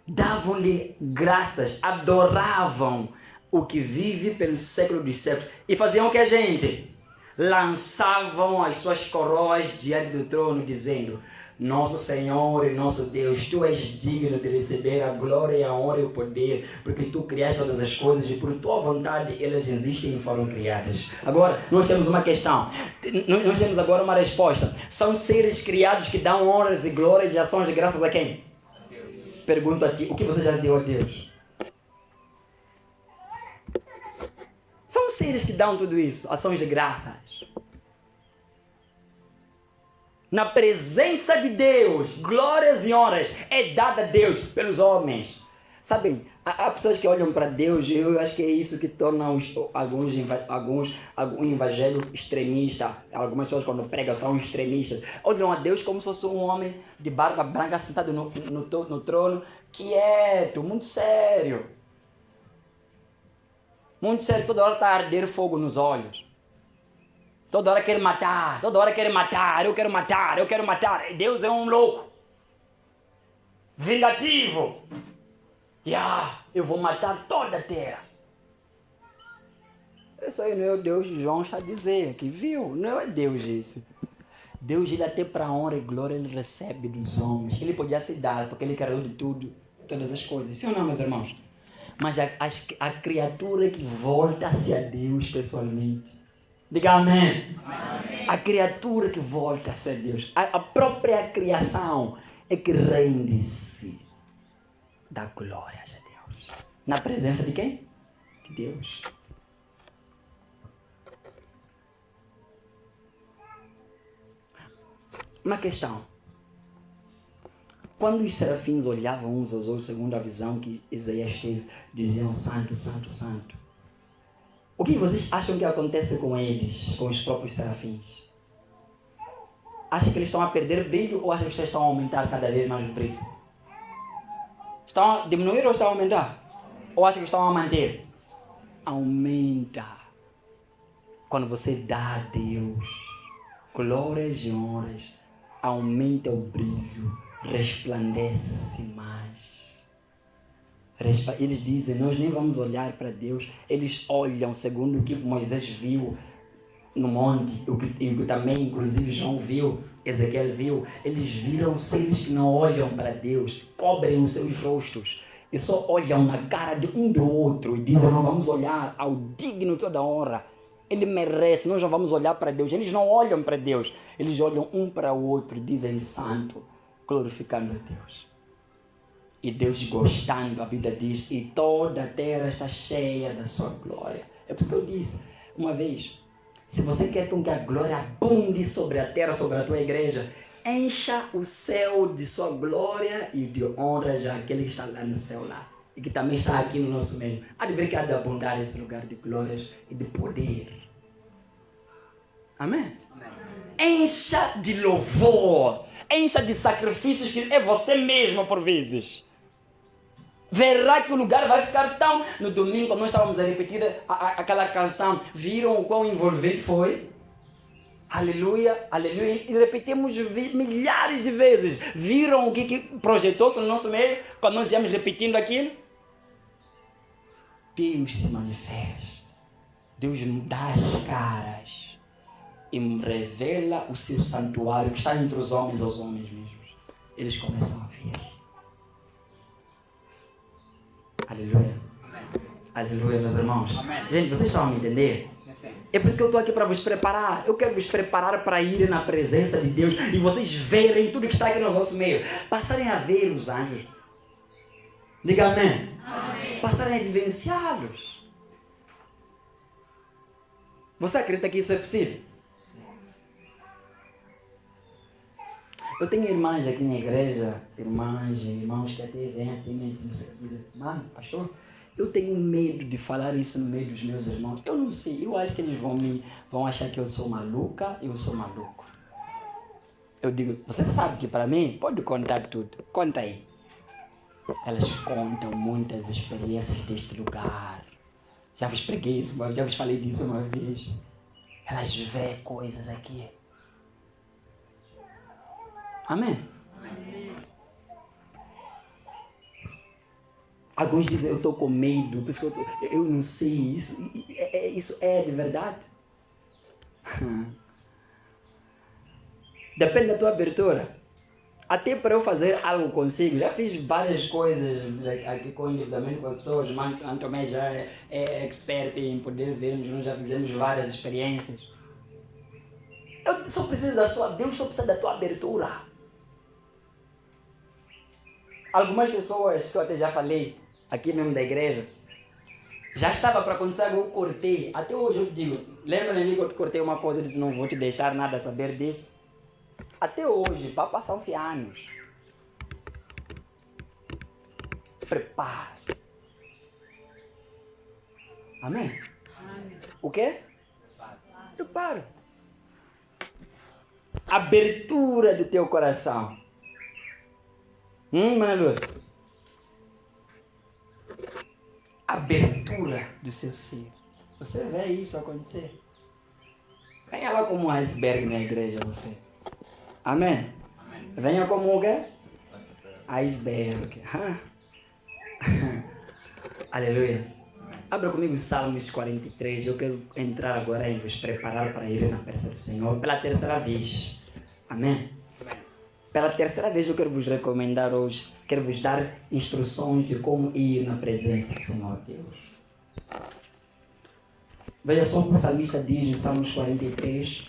Davam-lhe graças, adoravam o que vive pelos séculos dos séculos. E faziam o que, gente? Lançavam as suas coroas diante do trono, dizendo: Nosso Senhor e nosso Deus, Tu és digno de receber a glória e a honra e o poder, porque Tu criaste todas as coisas e por Tua vontade elas existem e foram criadas. Agora, nós temos uma questão. Nós temos agora uma resposta. São seres criados que dão honras e glórias e ações de graças a quem? A Deus. Pergunto a ti, o que você já deu a Deus? São seres que dão tudo isso, ações de graças. Na presença de Deus, glórias e honras é dada a Deus pelos homens. Sabem, há pessoas que olham para Deus e eu acho que é isso que torna alguns evangelho extremista. Algumas pessoas quando pregam são extremistas. Olham a Deus como se fosse um homem de barba branca sentado no trono, quieto, muito sério. Muito sério, toda hora está a arder fogo nos olhos. Toda hora quer matar, eu quero matar. Deus é um louco. Vingativo. Eu vou matar toda a terra. Isso aí não é o Deus de João está a dizer, que viu? Não é Deus esse. Deus, ele até para honra e glória, ele recebe dos homens. Ele podia se dar, porque ele criou de tudo, todas as coisas. Sim ou não, meus irmãos? Mas a criatura que volta-se a Deus pessoalmente. Diga amém. A criatura que volta a ser Deus, a própria criação é que rende-se da glória de Deus. Na presença de quem? De Deus. Uma questão. Quando os serafins olhavam uns aos outros, segundo a visão que Isaías teve, diziam santo, santo, santo. O que vocês acham que acontece com eles, com os próprios serafins? Acham que eles estão a perder brilho ou acham que eles estão a aumentar cada vez mais o brilho? Estão a diminuir ou estão a aumentar? Ou acham que estão a manter? Aumenta. Quando você dá a Deus glórias e honras, aumenta o brilho, resplandece mais. Eles dizem, nós nem vamos olhar para Deus. Eles olham segundo o que Moisés viu no monte, o que também inclusive João viu, Ezequiel viu. Eles viram seres que não olham para Deus, cobrem os seus rostos e só olham na cara de um do outro e dizem, não vamos olhar ao digno toda honra. Ele merece, nós não vamos olhar para Deus. Eles não olham para Deus, eles olham um para o outro e dizem santo, glorificando a Deus. E Deus gostando, a Bíblia diz, e toda a terra está cheia da sua glória. É por isso que eu disse uma vez, se você quer que a glória abunde sobre a terra, sobre a tua igreja, encha o céu de sua glória e de honra já aquele que está lá no céu lá. E que também está aqui no nosso meio. Há de ver que há de abundar esse lugar de glórias e de poder. Amém? Amém. Encha de louvor. Encha de sacrifícios que é você mesmo por vezes. Verá que o lugar vai ficar tão... No domingo, quando nós estávamos a repetir aquela canção, viram o quão envolvente foi? Aleluia, aleluia. E repetimos milhares de vezes. Viram o que projetou-se no nosso meio? Quando nós íamos repetindo aquilo? Deus se manifesta. Deus dá as caras. E revela o seu santuário que está entre os homens aos homens mesmos. Eles começam a ver. Aleluia. Amém. Aleluia, meus irmãos. Amém. Gente, vocês estão a me entender? Sim. É por isso que eu estou aqui para vos preparar. Eu quero vos preparar para ir na presença de Deus e vocês verem tudo que está aqui no vosso meio. Passarem a ver os anjos. Diga amém. Amém. Passarem a vivenciá-los. Você acredita que isso é possível? Eu tenho irmãs aqui na igreja, irmãs e irmãos que até vêm até me dizem, mano, pastor, eu tenho medo de falar isso no meio dos meus irmãos. Eu não sei, eu acho que eles vão achar que eu sou maluca, eu sou maluco. Eu digo, você sabe que para mim, pode contar tudo, conta aí. Elas contam muitas experiências deste lugar. Já vos preguei isso, já vos falei disso uma vez. Elas veem coisas aqui. Amém? Amém. Alguns dizem, eu estou com medo, por isso que eu não sei, isso é de verdade? Depende da tua abertura. Até para eu fazer algo consigo, já fiz várias coisas aqui com endividamento com as pessoas, mas Antomé já é expert em poder vermos, nós já fizemos várias experiências. Eu só preciso Deus só precisa da tua abertura. Algumas pessoas que eu até já falei, aqui mesmo da igreja, já estava para acontecer algo, eu cortei. Até hoje eu digo, lembra-me que eu cortei uma coisa e disse, não vou te deixar nada saber disso. Até hoje, passam-se anos. Prepare. Amém? Amém. O quê? Prepare. Abertura do teu coração. Mana Luz? Abertura do seu ser. Você vê isso acontecer? Venha lá como um iceberg na igreja, você. Amém? Amém. Venha como o quê? Iceberg. Aleluia. Abra comigo Salmos 43. Eu quero entrar agora e vos preparar para ir na presença do Senhor pela terceira vez. Amém? Pela terceira vez eu quero vos recomendar hoje, quero vos dar instruções de como ir na presença do Senhor Deus. Veja só o que o salmista diz em Salmos 43.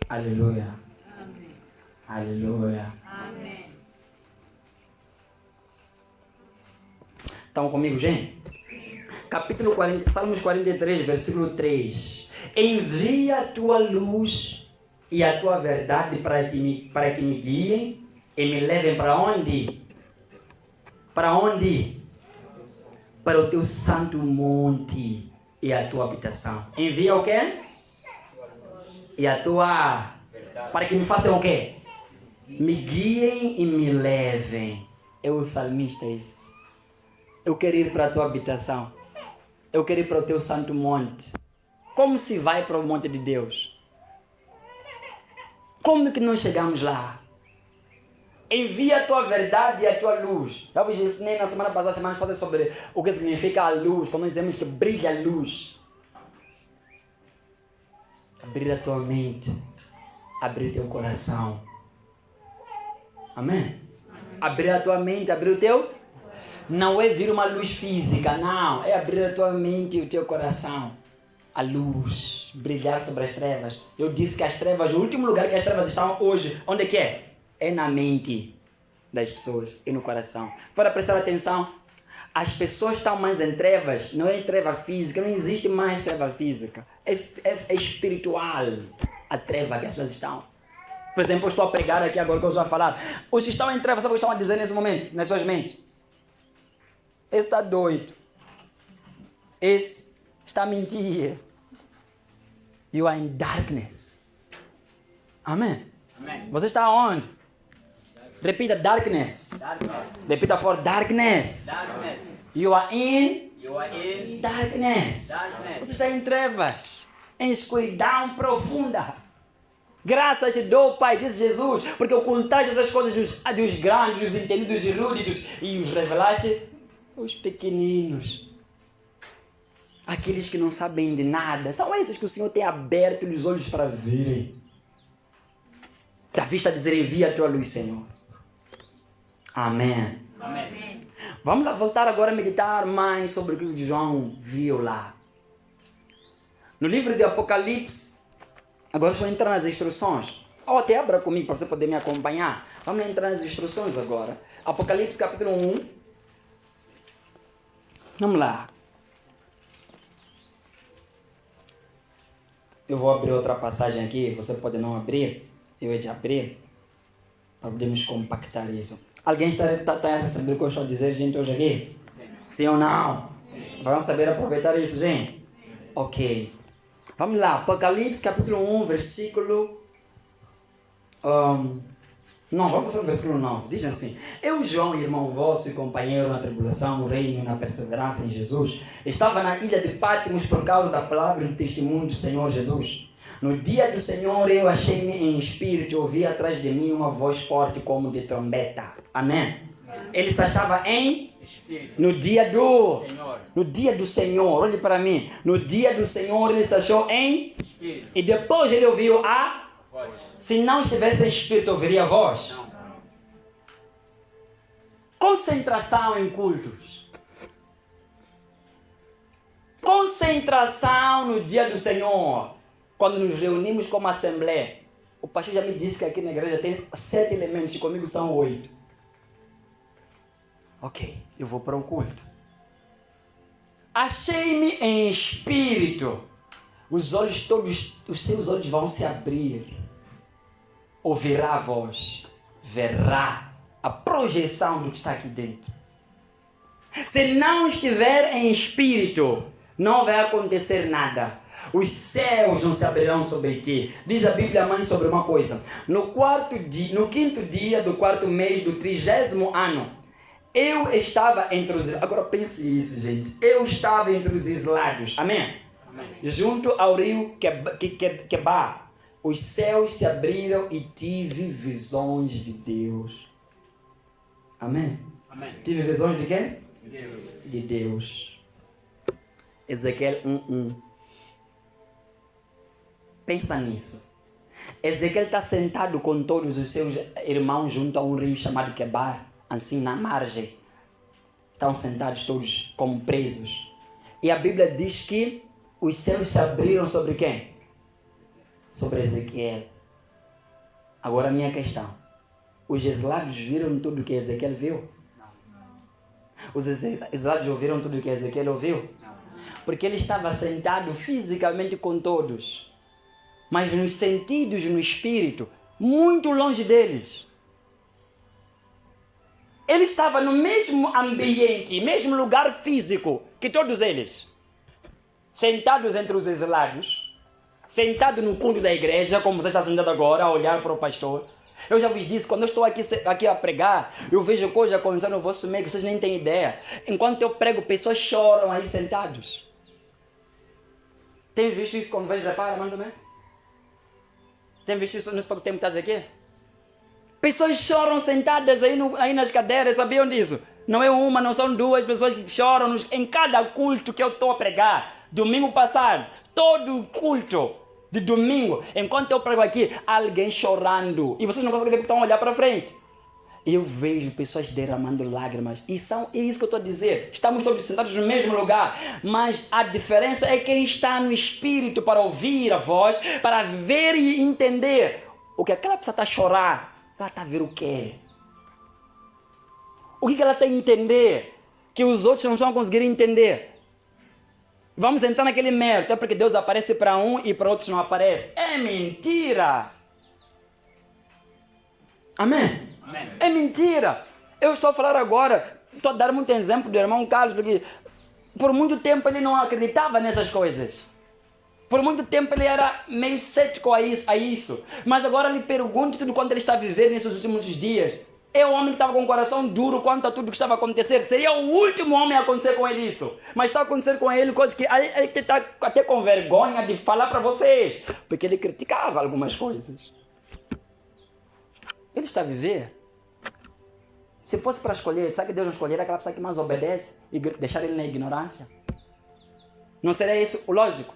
Aleluia. Amém. Aleluia. Amém. Estão comigo, gente? Capítulo 40, Salmos 43, versículo 3. Envia a tua luz e a tua verdade para que me guiem e me levem para onde? Para onde? Para o teu santo monte e a tua habitação. Envia o quê? E a tua... Para que me façam o quê? Me guiem e me levem. É o salmista esse. Eu quero ir para a tua habitação. Eu quero ir para o teu santo monte. Como se vai para o monte de Deus? Como que nós chegamos lá? Envia a tua verdade e a tua luz. Eu vos ensinei na semana passada sobre o que significa a luz. Quando nós dizemos que brilha a luz. Abrir a tua mente. Abrir teu coração. Amém? Abrir a tua mente, abrir o teu... Não é vir uma luz física, não. É abrir a tua mente e o teu coração. A luz, brilhar sobre as trevas. Eu disse que as trevas, o último lugar que as trevas estão hoje, onde é que é? É na mente das pessoas e no coração. Para prestar atenção, as pessoas estão mais em trevas, não é em treva física, não existe mais treva física. É espiritual a treva que elas estão. Por exemplo, eu estou a pregar aqui agora que eu estou a falar. Os que estão em trevas, sabe o que estão a dizer nesse momento, nas suas mentes? Esse está doido. Esse está a mentir. You are in darkness. Amém? Amém. Você está onde? Repita, darkness. Darkness. Repita for darkness. Darkness. You are in You are in darkness. darkness. Você está em trevas. Em escuridão profunda. Graças te dou, Pai, disse Jesus, porque ocultaste essas coisas dos grandes, dos entendidos, dos erúditos, e os revelaste aos pequeninos. Aqueles que não sabem de nada. São esses que o Senhor tem aberto os olhos para verem. Davi está dizendo, envia a tua luz, Senhor. Amém. Amém. Vamos lá voltar agora a meditar mais sobre o que João viu lá. No livro de Apocalipse, agora eu vou entrar nas instruções. Ou até abra comigo para você poder me acompanhar. Vamos entrar nas instruções agora. Apocalipse capítulo 1. Vamos lá. Eu vou abrir outra passagem aqui. Você pode não abrir. Eu hei de abrir. Para podermos compactar isso. Alguém está a receber o que eu estou a dizer, gente, hoje aqui? Sim ou não? Sim. Vamos saber aproveitar isso, gente? Sim. Ok. Vamos lá. Apocalipse capítulo 1, versículo... Não, vamos para o versículo 9. Diz assim: Eu, João, irmão vosso e companheiro na tribulação, no reino e na perseverança em Jesus, estava na ilha de Patmos por causa da palavra e do testemunho do Senhor Jesus. No dia do Senhor eu achei-me em espírito e ouvi atrás de mim uma voz forte como de trombeta. Amém? Ele se achava em Espírito. no dia do Senhor. No dia do Senhor. Olhe para mim. No dia do Senhor ele se achou em Espírito. e depois ele ouviu a... Voz. Se não estivesse em espírito, ouviria a voz. Não. Concentração em cultos. Concentração no dia do Senhor. Quando nos reunimos como assembleia. O pastor já me disse que aqui na igreja tem 7 elementos e comigo são 8. Ok, eu vou para o culto. Achei-me em espírito. Os olhos todos, os seus olhos vão se abrir. Ouvirá a voz. Verá a projeção do que está aqui dentro. Se não estiver em espírito, não vai acontecer nada. Os céus não se abrirão sobre ti. Diz a Bíblia, mãe, sobre uma coisa. No 5º dia do 4º mês do 30º ano, eu estava entre os... Agora pense isso, gente. Eu estava entre os islados. Amém? Amém. Junto ao rio Quebar. Os céus se abriram e tive visões de Deus. Amém? Amém. Tive visões de quem? Deus. De Deus. Ezequiel 1:1. Pensa nisso. Ezequiel está sentado com todos os seus irmãos junto a um rio chamado Quebar, assim na margem. Estavam sentados todos como presos. E a Bíblia diz que os céus se abriram sobre quem? Sobre Ezequiel. Agora a minha questão. Os exilados viram tudo que Ezequiel viu? Os exilados ouviram tudo que Ezequiel ouviu? Porque ele estava sentado fisicamente com todos, mas nos sentidos, no espírito, muito longe deles. Ele estava no mesmo ambiente, mesmo lugar físico que todos eles. Sentados entre os exilados, sentado no culto da igreja, como você está sentado agora, a olhar para o pastor. Eu já vos disse, quando eu estou aqui a pregar, eu vejo coisas acontecendo no vosso meio que vocês nem têm ideia. Enquanto eu prego, pessoas choram aí sentados. Tem visto isso quando vejo repara, mano, também? Tem visto isso nesse pouco tempo que estás aqui? Pessoas choram sentadas aí nas cadeiras, sabiam disso? Não é uma, não são duas pessoas que choram em cada culto que eu estou a pregar. Domingo passado, todo culto de domingo, enquanto eu prego aqui, alguém chorando. E vocês não conseguem ver porque estão a olhar para frente. Eu vejo pessoas derramando lágrimas. E é isso que eu estou a dizer. Estamos todos sentados no mesmo lugar. Mas a diferença é quem está no espírito para ouvir a voz, para ver e entender. O que aquela pessoa está a chorar, ela está a ver o quê? O que ela tem a entender? Que os outros não estão a conseguir entender. Vamos entrar naquele mérito. É porque Deus aparece para um e para outros não aparece. É mentira. Amém? Amém. É mentira. Eu estou a falar agora, estou a dar muito exemplo do irmão Carlos, porque por muito tempo ele não acreditava nessas coisas. Por muito tempo ele era meio cético a isso. Mas agora lhe pergunto tudo quanto ele está vivendo nesses últimos dias. É o homem que estava com o coração duro quanto a tudo que estava a acontecer. Seria o último homem a acontecer com ele isso. Mas está acontecendo com ele coisas que ele está até com vergonha de falar para vocês. Porque ele criticava algumas coisas. Ele está a viver. Se fosse para escolher, sabe que Deus não escolheria aquela pessoa que mais obedece e deixar ele na ignorância? Não seria isso o lógico?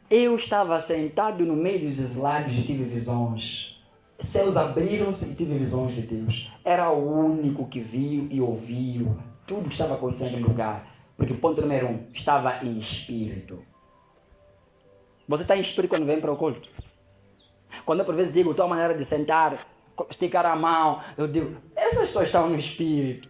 Eu estava sentado no meio dos exilados e tive visões. Céus abriram-se e tive visões de Deus. Era o único que viu e ouviu tudo que estava acontecendo no lugar. Porque ponto número 1, estava em espírito. Você está em espírito quando vem para o culto? Quando eu por vezes digo, tua maneira de sentar, esticar a mão, eu digo, essas pessoas estão no espírito.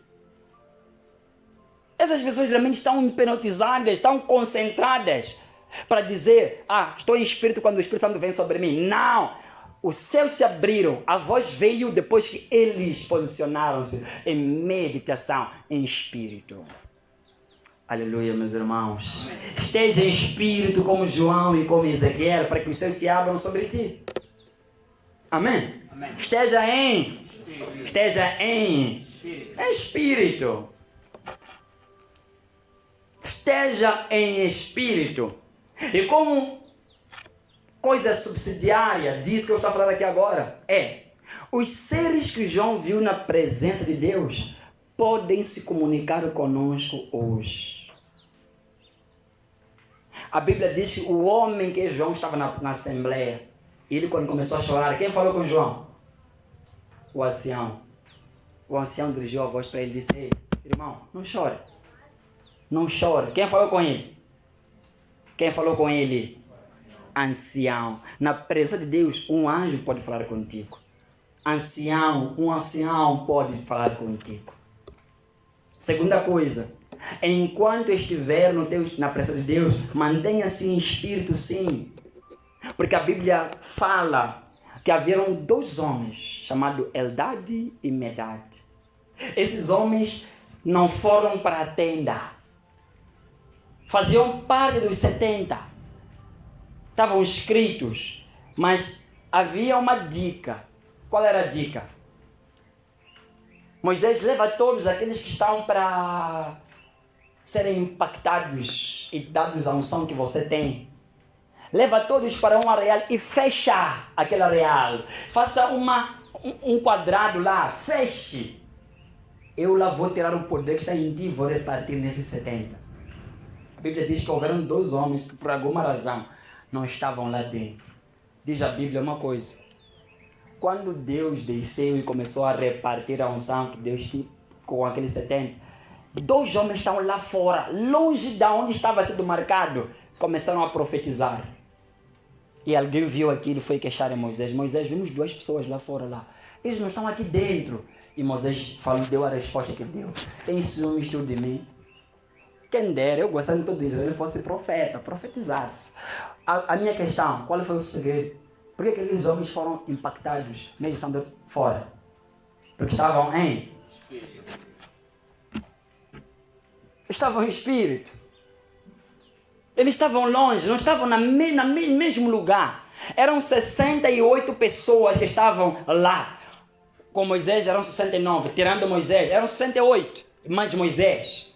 Essas pessoas realmente estão hipnotizadas, estão concentradas para dizer, estou em espírito quando o Espírito Santo vem sobre mim. Não! Os céus se abriram, a voz veio depois que eles posicionaram-se em meditação, em espírito. Aleluia, meus irmãos. Esteja em espírito como João e como Ezequiel, para que os céus se abram sobre ti. Amém? Amém. Esteja em espírito. Esteja em espírito. E como coisa subsidiária disso que eu estou falando aqui agora, os seres que João viu na presença de Deus podem se comunicar conosco hoje. A Bíblia diz que o homem que João estava na assembleia, ele quando começou a chorar, quem falou com João? O ancião. O ancião dirigiu a voz para ele e disse, irmão, não chore. Não chore. Quem falou com ele? Quem falou com ele? Ancião. Na presença de Deus, um anjo pode falar contigo. Um ancião pode falar contigo. Segunda coisa, enquanto estiver na presença de Deus, mantenha-se em espírito sim. Porque a Bíblia fala que haveram 2 homens, chamados Eldad e Medad. Esses homens não foram para a tenda. Faziam parte dos 70. Estavam inscritos, mas havia uma dica. Qual era a dica? Moisés leva todos aqueles que estão para serem impactados e dados a unção que você tem. Leva todos para um areal e fecha aquele areal. Faça um quadrado lá, feche. Eu lá vou tirar o poder que está em ti e vou repartir nesses 70. A Bíblia diz que houveram 2 homens que por alguma razão não estavam lá dentro. Diz a Bíblia uma coisa. Quando Deus desceu e começou a repartir a unção que Deus com aqueles 70. 2 homens estavam lá fora, longe de onde estava sendo marcado, começaram a profetizar. E alguém viu aquilo e foi queixar a Moisés. Moisés, vimos 2 pessoas lá fora lá. Eles não estão aqui dentro. E Moisés deu a resposta que deu. Tem ciúmes tudo de mim. Quem dera, eu gostaria de dizer, ele fosse profeta, profetizasse. A minha questão, qual foi o segredo? Por que aqueles homens foram impactados, mesmo estando fora? Porque estavam em espírito. Estavam em espírito. Eles estavam longe, não estavam no mesmo lugar. Eram 68 pessoas que estavam lá. Com Moisés eram 69, tirando Moisés, eram 68, mais Moisés.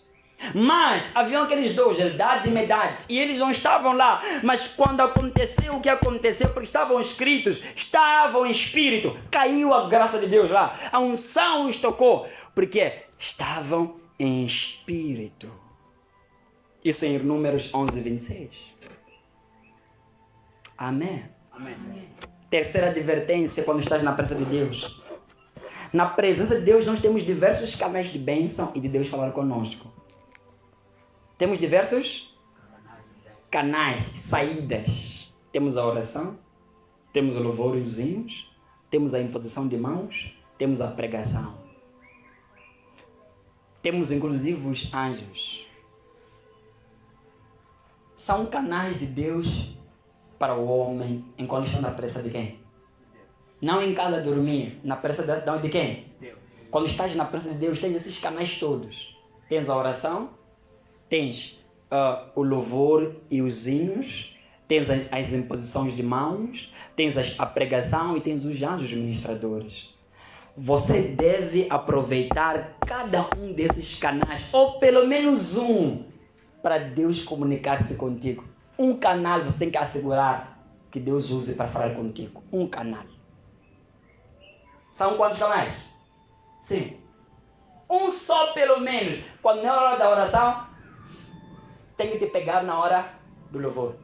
Mas haviam aqueles 2, Eldad e Medad, e eles não estavam lá. Mas quando aconteceu o que aconteceu, porque estavam escritos, estavam em espírito, caiu a graça de Deus lá. A unção os tocou, porque estavam em espírito. Isso em Números 11, 26. Amém. Amém. Terceira advertência quando estás na presença de Deus. Na presença de Deus nós temos diversos canais de bênção e de Deus falar conosco. Temos diversos canais, saídas. Temos a oração, temos o louvor e os hinos, temos a imposição de mãos, temos a pregação. Temos inclusive os anjos. São canais de Deus para o homem enquanto está na presença de quem? Não em casa dormir, na presença de quem? Deus. Quando estás na presença de Deus, tens esses canais todos. Tens a oração, tens o louvor e os hinos, tens as imposições de mãos, tens a pregação e tens os anjos ministradores. Você deve aproveitar cada um desses canais, ou pelo menos um, para Deus comunicar-se contigo. Um canal você tem que assegurar que Deus use para falar contigo. Um canal. São quantos canais? Sim. Um só pelo menos. Quando é a hora da oração, tem que te pegar na hora do louvor.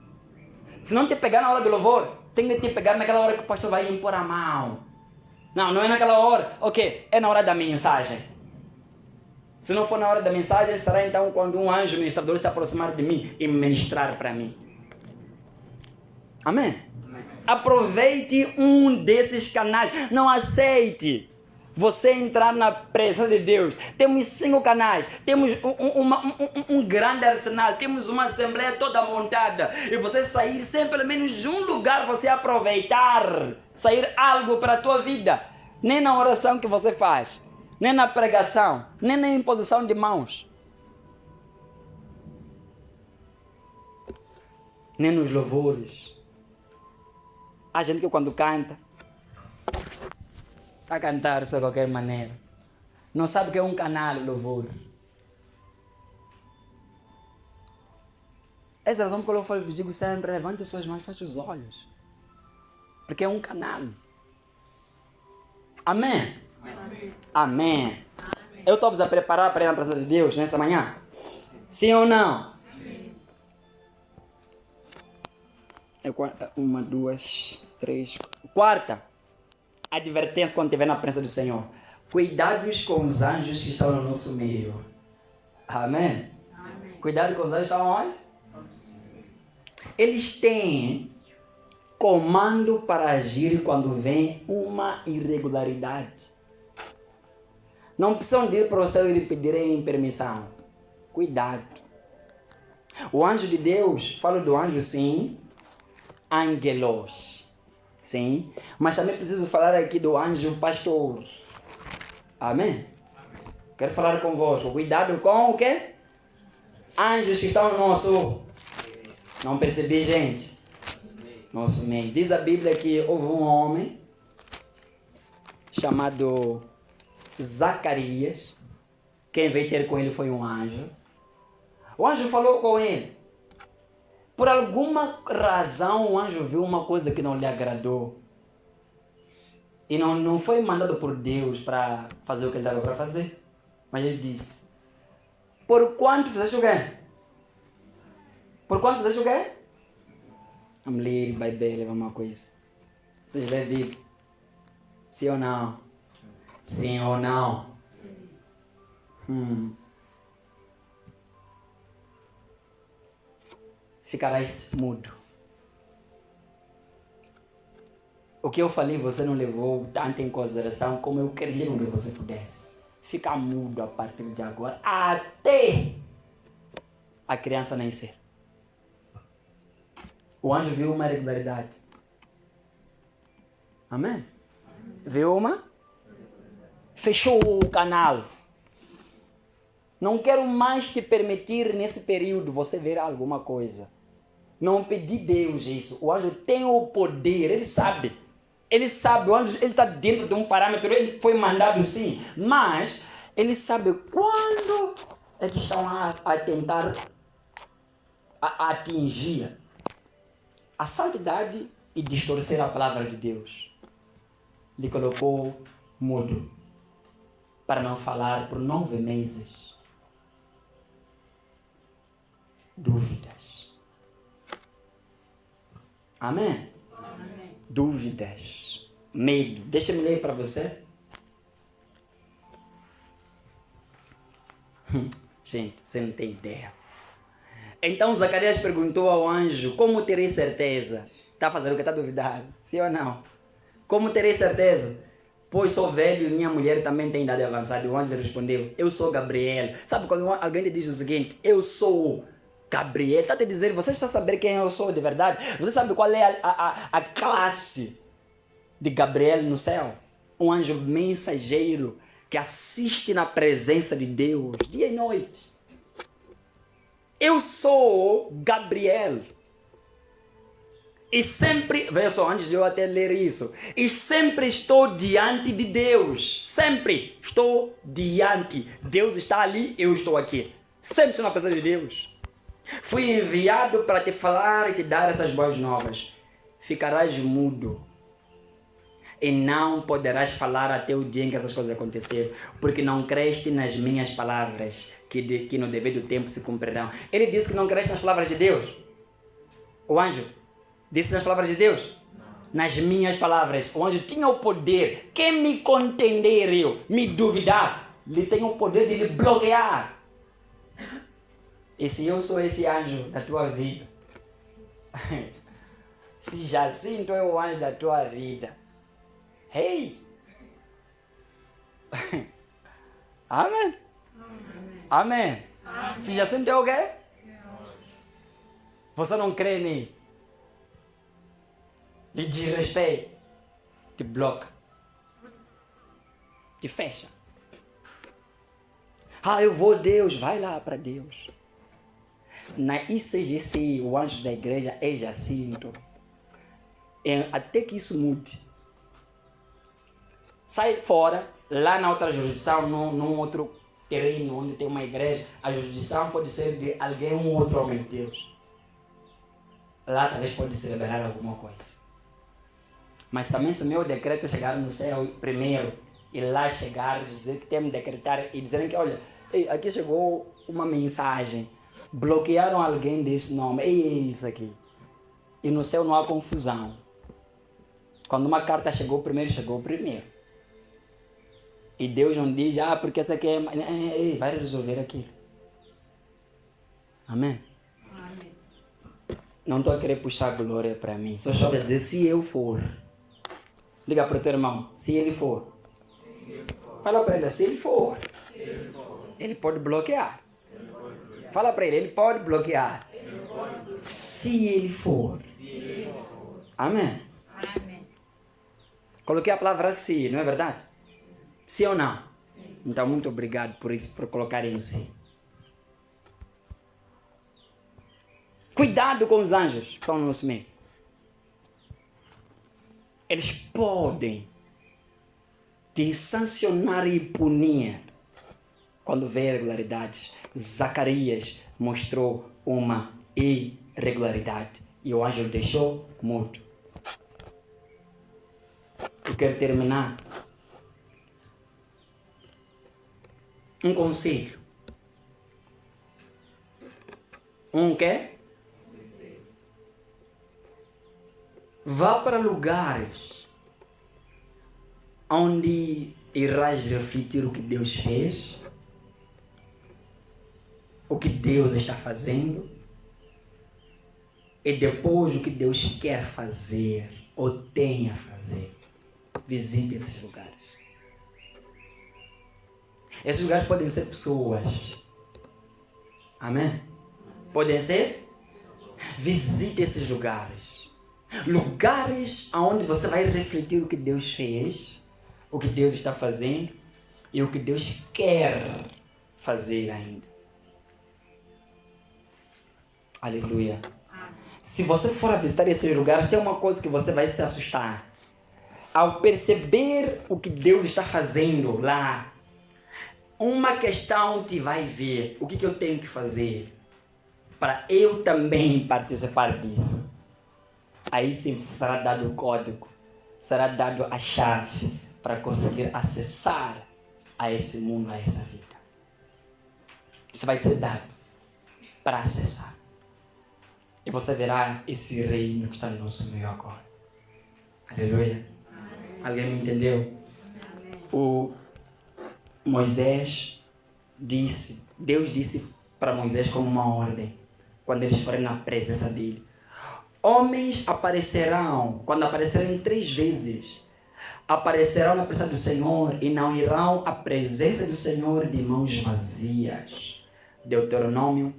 Se não te pegar na hora do louvor, tem que te pegar naquela hora que o pastor vai impor a mão. Não é naquela hora. Ok, é na hora da mensagem. Se não for na hora da mensagem, será então quando um anjo ministrador se aproximar de mim e ministrar para mim. Amém? Amém? Aproveite um desses canais. Não aceite você entrar na presença de Deus. Temos 5 canais. Temos um grande arsenal. Temos uma assembleia toda montada. E você sair sem pelo menos de um lugar você aproveitar. Sair algo para a tua vida. Nem na oração que você faz. Nem na pregação. Nem na imposição de mãos. Nem nos louvores. Há gente que quando canta, está a cantar de qualquer maneira. Não sabe que é um canal de louvor. Essa é a razão por que eu digo sempre, levante suas mãos, feche os olhos. Porque é um canal. Amém? Amém. Amém. Eu estou a preparar para ir na presença de Deus nessa manhã? Sim ou não? Sim. 1, 2, 3, 4. Advertência quando estiver na presença do Senhor. Cuidados com os anjos que estão no nosso meio. Amém? Amém. Cuidado com os anjos que estão onde? Eles têm comando para agir quando vem uma irregularidade. Não precisam ir para o céu e lhe pedirem permissão. Cuidado. O anjo de Deus, falo do anjo sim, angelos. Sim, mas também preciso falar aqui do anjo pastor. Amém? Quero falar convosco. Cuidado com o quê? Anjos que estão no nosso... Não percebi, gente? Nosso meio. Diz a Bíblia que houve um homem chamado Zacarias. Quem veio ter com ele foi um anjo. O anjo falou com ele. Por alguma razão o anjo viu uma coisa que não lhe agradou. E não foi mandado por Deus para fazer o que ele dava para fazer. Mas ele disse: por quanto fizeste o quê? Por quanto fizeste o quê? Vamos ler Bíblia, levar uma coisa. Vocês lêem Bíblia? Sim ou não? Sim ou não? Ficarás mudo. O que eu falei você não levou tanto em consideração como eu queria que você pudesse. Ficar mudo a partir de agora até a criança nascer. O anjo viu uma regularidade. Amém? Viu uma? Fechou o canal. Não quero mais te permitir nesse período você ver alguma coisa. Não pedi Deus isso. O anjo tem o poder, ele sabe. Ele sabe, o anjo está dentro de um parâmetro, ele foi mandado sim. Mas ele sabe quando eles estão a tentar atingir a santidade e distorcer a palavra de Deus. Lhe colocou mudo para não falar por 9 meses. Dúvidas. Amém? Amém. Dúvidas. Medo. Deixa eu ler para você. Gente, você não tem ideia. Então Zacarias perguntou ao anjo: como terei certeza? Está fazendo o que? Está duvidando? Sim ou não? Como terei certeza? Pois sou velho e minha mulher também tem idade avançada. E o anjo respondeu: eu sou Gabriel. Sabe quando alguém te diz o seguinte: eu sou Gabriel, está te dizendo, você está saber quem eu sou de verdade? Você sabe qual é a classe de Gabriel no céu? Um anjo mensageiro que assiste na presença de Deus dia e noite. Eu sou Gabriel. E sempre, veja só, antes de eu até ler isso, e sempre estou diante de Deus. Sempre estou diante. Deus está ali, eu estou aqui. Sempre estou na presença de Deus. Fui enviado para te falar e te dar essas boas novas. Ficarás mudo e não poderás falar até o dia em que essas coisas acontecerem, porque não creste nas minhas palavras, que no devido tempo se cumprirão. Ele disse que não creste nas palavras de Deus. O anjo disse nas palavras de Deus? Não. Nas minhas palavras. O anjo tinha o poder. Quem me contender eu, me duvidar, ele tem o poder de lhe bloquear. E se eu sou esse anjo da tua vida, se Jacinto é o anjo da tua vida, hey! Amém? Amém? Amém. Se Jacinto é o quê? Você não crê nele, lhe desrespeita, te bloca, te fecha. Eu vou Deus, vai lá para Deus. Na ICGC, o anjo da igreja é Jacinto. Até que isso mude. Sai fora, lá na outra jurisdição, num outro terreno onde tem uma igreja, a jurisdição pode ser de alguém, um outro homem de Deus. Lá talvez pode se revelar alguma coisa. Mas também se o meu decreto chegar no céu primeiro, e lá chegar, dizer que temos que decretar e dizer que, olha, aqui chegou uma mensagem. Bloquearam alguém desse nome. É isso aqui. E no céu não há confusão. Quando uma carta chegou primeiro, chegou primeiro. E Deus não diz, porque essa aqui vai resolver aquilo. Amém? Amém. Não estou a querer puxar glória para mim. Só estou a dizer, se eu for. Liga para o teu irmão. Se ele for. Fala para ele, se ele for. Ele pode bloquear. Fala para ele pode bloquear. Se ele for. Amém? Amém. Coloquei a palavra se, não é verdade? Sim ou não? Sim. Então, muito obrigado por isso, por colocar em si. Cuidado com os anjos que estão no nosso meio. Eles podem te sancionar e punir quando vê irregularidades. Zacarias mostrou uma irregularidade e o anjo deixou mudo. Eu quero terminar. Um conselho. Um quê? Vá para lugares onde irás refletir o que Deus fez o que Deus está fazendo e depois o que Deus quer fazer ou tem a fazer. Visite esses lugares. Esses lugares podem ser pessoas. Amém? Podem ser? Visite esses lugares. Lugares onde você vai refletir o que Deus fez, o que Deus está fazendo e o que Deus quer fazer ainda. Aleluia. Se você for a visitar esses lugares, tem uma coisa que você vai se assustar. Ao perceber o que Deus está fazendo lá, uma questão te vai ver. O que eu tenho que fazer para eu também participar disso? Aí sim será dado o código, será dado a chave para conseguir acessar a esse mundo, a essa vida. Isso vai ser dado para acessar. E você verá esse reino que está no nosso meio agora. Aleluia. Amém. Alguém me entendeu? Amém. O Moisés disse, Deus disse para Moisés como uma ordem, quando eles forem na presença dele. Homens aparecerão, quando aparecerem 3 vezes, aparecerão na presença do Senhor e não irão à presença do Senhor de mãos vazias. Deuteronômio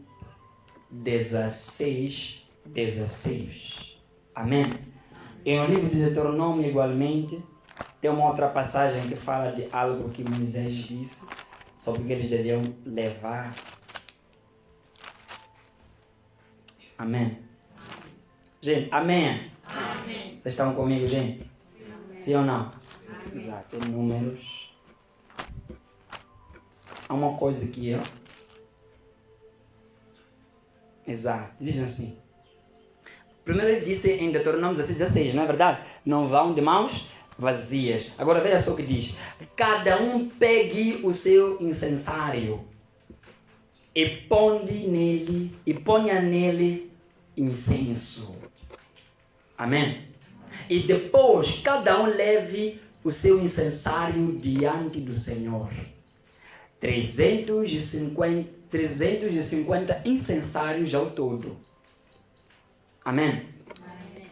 16, 16. Amém? E no livro de Deuteronômio, igualmente, tem uma outra passagem que fala de algo que Moisés disse sobre o que eles deviam levar. Amém? Gente, amém? Amém. Vocês estão comigo, gente? Sim ou não? Amém. Exato. Em Números. Há uma coisa aqui, ó. Exato. Diz assim. Primeiro ele disse em Deuteronômio 16, não é verdade? Não vão de mãos vazias. Agora veja só o que diz. Cada um pegue o seu incensário e ponha nele incenso. Amém? E depois cada um leve o seu incensário diante do Senhor. 350 incensários ao todo. Amém? Amém.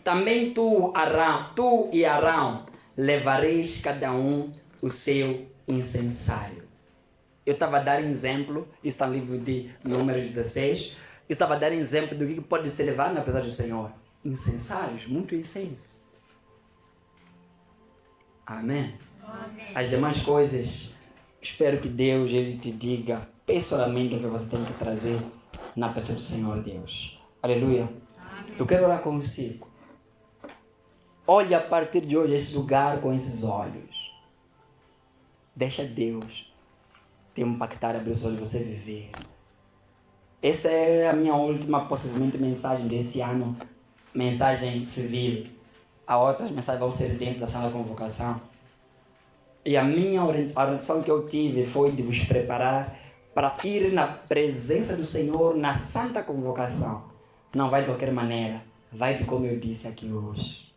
Também tu e Arão levareis cada um o seu incensário. Eu estava a dar exemplo, isso está no livro de Números 16, eu estava a dar exemplo do que pode ser levado na presença do Senhor. Incensários, muito incenso. Amém? Amém. As demais coisas, espero que Deus ele te diga pessoalmente o que você tem que trazer na presença do Senhor Deus. Aleluia. Amém. Eu quero orar consigo. Olha a partir de hoje esse lugar com esses olhos. Deixa Deus te impactar, abrir os olhos e você viver. Essa é a minha última, possivelmente, mensagem desse ano. Mensagem civil. As outras mensagens vão ser dentro da sala de convocação. E a minha orientação que eu tive foi de vos preparar para ir na presença do Senhor na santa convocação. Não vai de qualquer maneira. Vai de como eu disse aqui hoje.